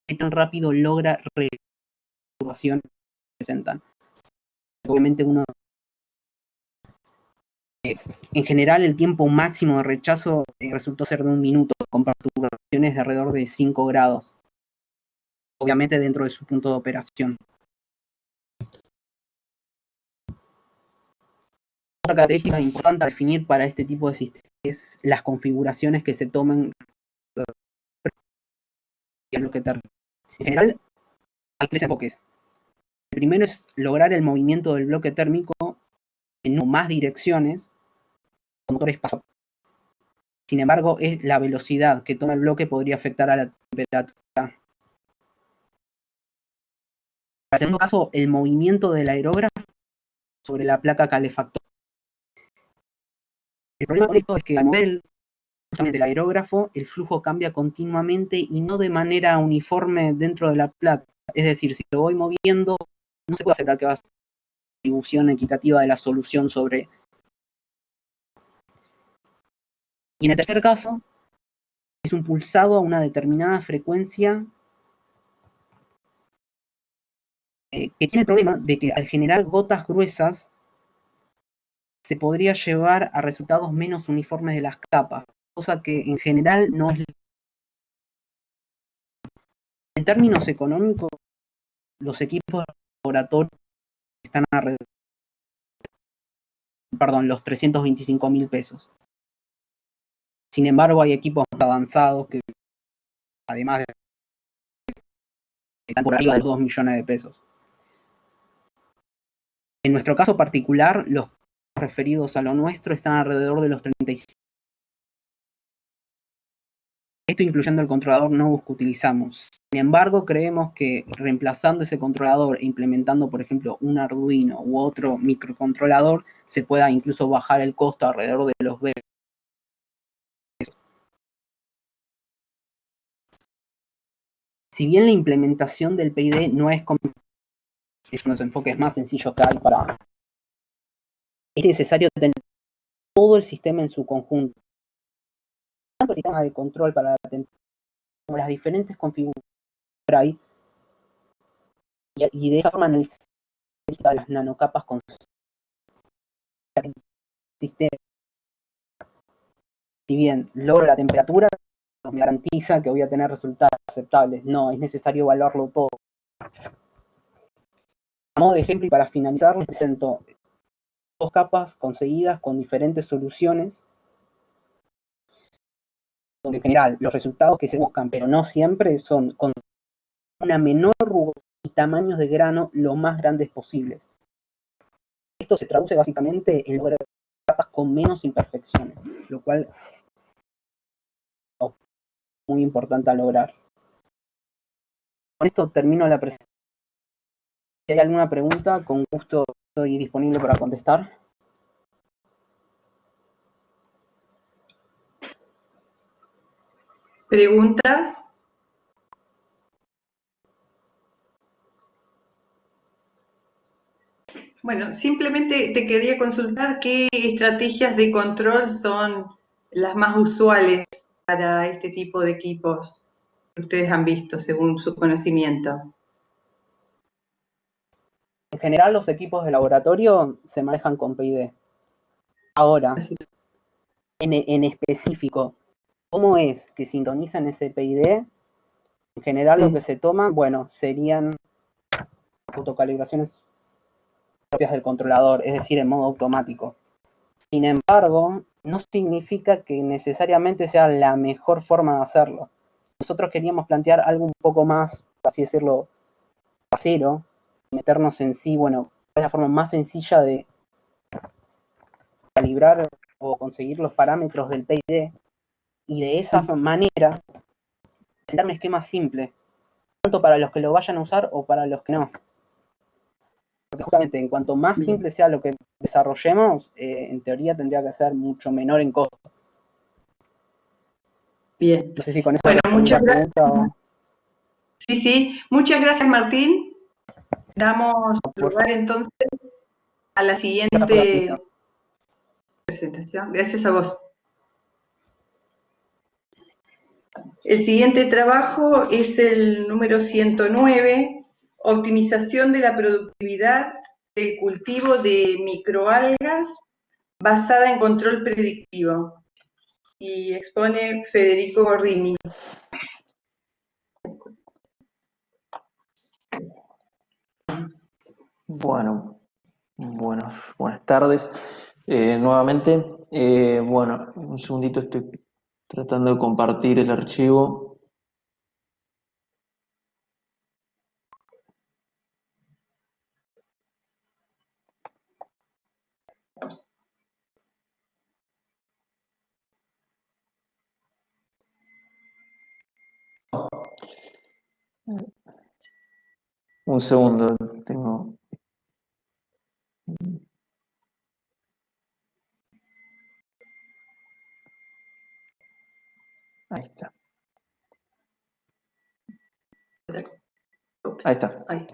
qué tan rápido logra reactivación que presentan. Obviamente en general el tiempo máximo de rechazo resultó ser de 1 minuto, con perturbaciones de alrededor de 5 grados. Obviamente dentro de su punto de operación. Otra característica importante a definir para este tipo de sistemas es las configuraciones que se tomen. En general hay 3 enfoques. El primero es lograr el movimiento del bloque térmico en más direcciones con motores paso. Sin embargo, es la velocidad que toma el bloque podría afectar a la temperatura. Para el segundo caso, el movimiento del aerógrafo sobre la placa calefactora. El problema con esto es que al mover justamente el aerógrafo, el flujo cambia continuamente y no de manera uniforme dentro de la placa. Es decir, si lo voy moviendo, no se puede asegurar que va a ser una distribución equitativa de la solución sobre. Y en el tercer caso, es un pulsado a una determinada frecuencia que tiene el problema de que al generar gotas gruesas se podría llevar a resultados menos uniformes de las capas, cosa que en general no es. En términos económicos, los equipos de laboratorio están alrededor, los 325.000 pesos. Sin embargo, hay equipos más avanzados que, además, están por arriba de los 2 millones de pesos. En nuestro caso particular, los referidos a lo nuestro están alrededor de los 35. Esto incluyendo el controlador Novus que utilizamos. Sin embargo, creemos que reemplazando ese controlador e implementando, por ejemplo, un Arduino u otro microcontrolador, se pueda incluso bajar el costo alrededor de los 20 pesos. Si bien la implementación del PID no es uno de los enfoques más sencillos que hay es necesario tener todo el sistema en su conjunto. Tanto el sistema de control para la temperatura como las diferentes configuraciones que hay, y de esa forma analizar las nanocapas con el sistema. Si bien logro la temperatura, no me garantiza que voy a tener resultados aceptables. No, es necesario evaluarlo todo. A modo de ejemplo y para finalizar, les presento 2 capas conseguidas con diferentes soluciones, donde en general los resultados que se buscan, pero no siempre, son con una menor rugosidad y tamaños de grano lo más grandes posibles. Esto se traduce básicamente en lograr capas con menos imperfecciones, lo cual es muy importante a lograr. Con esto termino la presentación. Si hay alguna pregunta, con gusto estoy disponible para contestar. ¿Preguntas? Bueno, simplemente te quería consultar qué estrategias de control son las más usuales para este tipo de equipos que ustedes han visto según su conocimiento. En general, los equipos de laboratorio se manejan con PID. Ahora, en específico, ¿cómo es que sintonizan ese PID? En general, lo que se toma, bueno, serían autocalibraciones propias del controlador, es decir, en modo automático. Sin embargo, no significa que necesariamente sea la mejor forma de hacerlo. Nosotros queríamos plantear algo un poco más, por así decirlo, casero, meternos en sí, bueno, es la forma más sencilla de calibrar o conseguir los parámetros del PID, y de esa manera presentar un esquema simple, tanto para los que lo vayan a usar o para los que no. Porque justamente en cuanto más simple sea lo que desarrollemos, en teoría tendría que ser mucho menor en costo. Bien. No sé si con eso bueno, muchas gracias. pregunta. Sí, sí. Muchas gracias, Martín. Damos lugar entonces a la siguiente presentación. Gracias a vos. El siguiente trabajo es el número 109, optimización de la productividad del cultivo de microalgas basada en control predictivo. Y expone Federico Gordini. Bueno, buenas tardes. Nuevamente, bueno, un segundito, estoy tratando de compartir el archivo. Un segundo, tengo... Ahí está. Ahí está. Ahí.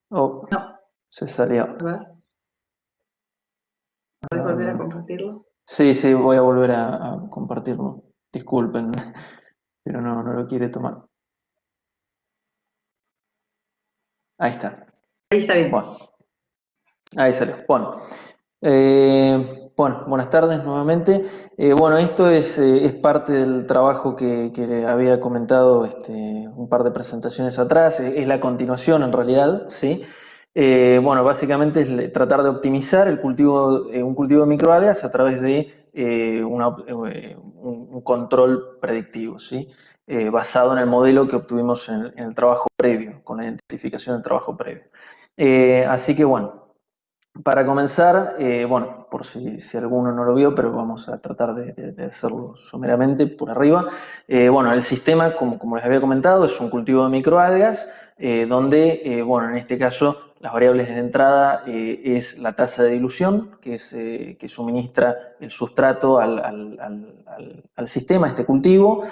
Oh, No. Se salió. A ver. ¿Puedes volver a compartirlo? Sí, voy a volver a compartirlo. Disculpen. pero no lo quiere tomar. Ahí está. Ahí está bien. Bueno, ahí salió. Bueno, buenas tardes nuevamente. Bueno, esto es parte del trabajo que había comentado un par de presentaciones atrás. Es la continuación en realidad, ¿sí? Bueno, básicamente es tratar de optimizar el cultivo, un cultivo de microalgas a través de un control predictivo, ¿sí? Basado en el modelo que obtuvimos en el trabajo previo, con la identificación del trabajo previo. Así que bueno, para comenzar, bueno, por si alguno no lo vio, pero vamos a tratar de hacerlo someramente por arriba. Bueno, el sistema, como les había comentado, es un cultivo de microalgas, donde, bueno, en este caso, las variables de entrada es la tasa de dilución, que suministra el sustrato al sistema, a este cultivo.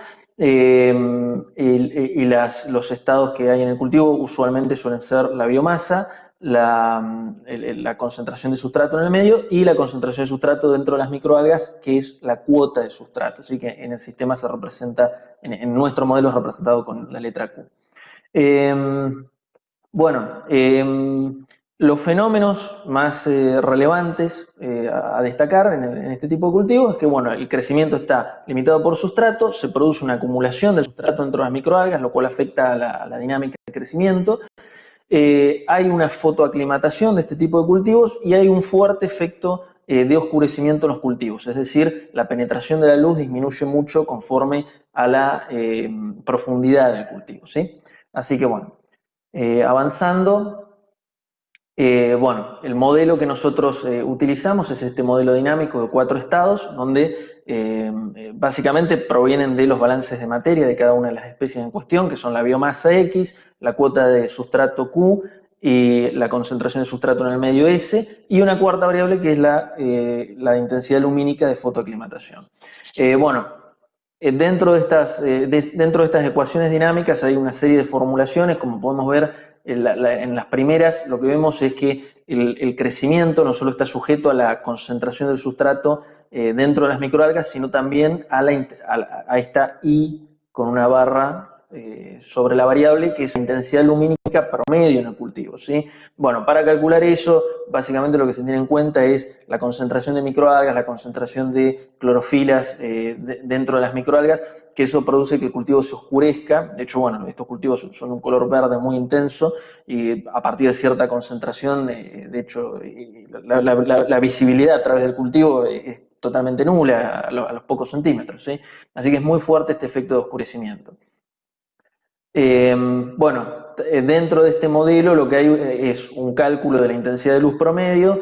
Los estados que hay en el cultivo usualmente suelen ser la biomasa, la concentración de sustrato en el medio y la concentración de sustrato dentro de las microalgas, que es la cuota de sustrato. Así que en el sistema se representa, en nuestro modelo es representado con la letra Q. Los fenómenos más relevantes a destacar en este tipo de cultivos es que, bueno, el crecimiento está limitado por sustrato, se produce una acumulación del sustrato dentro de las microalgas, lo cual afecta a la dinámica de crecimiento. Hay una fotoaclimatación de este tipo de cultivos y hay un fuerte efecto de oscurecimiento en los cultivos, es decir, la penetración de la luz disminuye mucho conforme a la profundidad del cultivo, ¿sí? Así que bueno, avanzando, bueno, el modelo que nosotros utilizamos es este modelo dinámico de 4 estados, donde básicamente provienen de los balances de materia de cada una de las especies en cuestión, que son la biomasa X, la cuota de sustrato Q y la concentración de sustrato en el medio S, y una cuarta variable que es la intensidad lumínica de fotoaclimatación. Bueno, dentro de estas ecuaciones dinámicas hay una serie de formulaciones, como podemos ver en las primeras. Lo que vemos es que el crecimiento no solo está sujeto a la concentración del sustrato dentro de las microalgas, sino también a esta I con una barra sobre la variable, que es la intensidad lumínica promedio en el cultivo, ¿sí? Bueno, para calcular eso, básicamente lo que se tiene en cuenta es la concentración de microalgas, la concentración de clorofilas dentro de las microalgas, que eso produce que el cultivo se oscurezca. De hecho, bueno, estos cultivos son un color verde muy intenso y a partir de cierta concentración, de hecho, la visibilidad a través del cultivo es totalmente nula a los pocos centímetros, ¿sí? Así que es muy fuerte este efecto de oscurecimiento. Bueno, dentro de este modelo lo que hay es un cálculo de la intensidad de luz promedio,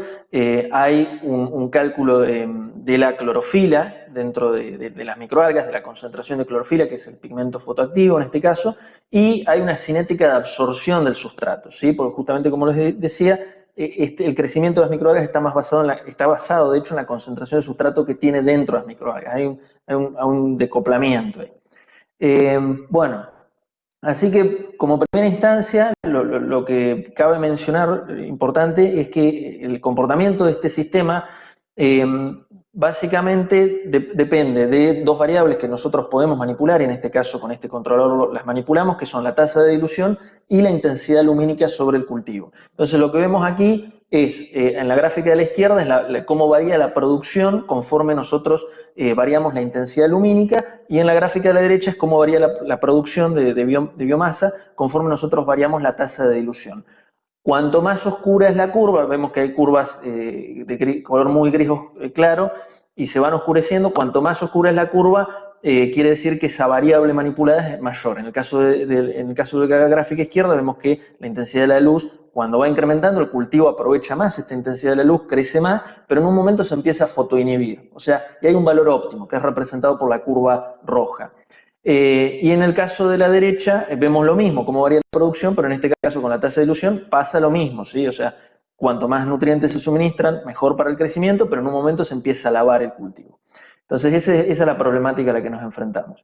hay un cálculo de la clorofila dentro de las microalgas, de la concentración de clorofila, que es el pigmento fotoactivo en este caso, y hay una cinética de absorción del sustrato, ¿sí? Porque justamente, como les decía, el crecimiento de las microalgas está basado de hecho en la concentración de sustrato que tiene dentro de las microalgas. Hay un decoplamiento ahí. Bueno, así que, como primera instancia, lo que cabe mencionar importante es que el comportamiento de este sistema básicamente depende de dos variables que nosotros podemos manipular, y en este caso con este controlador las manipulamos, que son la tasa de dilución y la intensidad lumínica sobre el cultivo. Entonces, lo que vemos aquí es, en la gráfica de la izquierda, es cómo varía la producción conforme nosotros variamos la intensidad lumínica, y en la gráfica de la derecha es cómo varía la producción de biomasa conforme nosotros variamos la tasa de dilución. Cuanto más oscura es la curva, vemos que hay curvas de color muy gris claro y se van oscureciendo. Cuanto más oscura es la curva, quiere decir que esa variable manipulada es mayor. En el caso de la gráfica izquierda vemos que la intensidad de la luz, cuando va incrementando, el cultivo aprovecha más esta intensidad de la luz, crece más, pero en un momento se empieza a fotoinhibir. O sea, y hay un valor óptimo, que es representado por la curva roja. Y en el caso de la derecha vemos lo mismo, cómo varía la producción, pero en este caso con la tasa de dilución pasa lo mismo, ¿sí? O sea, cuanto más nutrientes se suministran, mejor para el crecimiento, pero en un momento se empieza a lavar el cultivo. Entonces esa es la problemática a la que nos enfrentamos.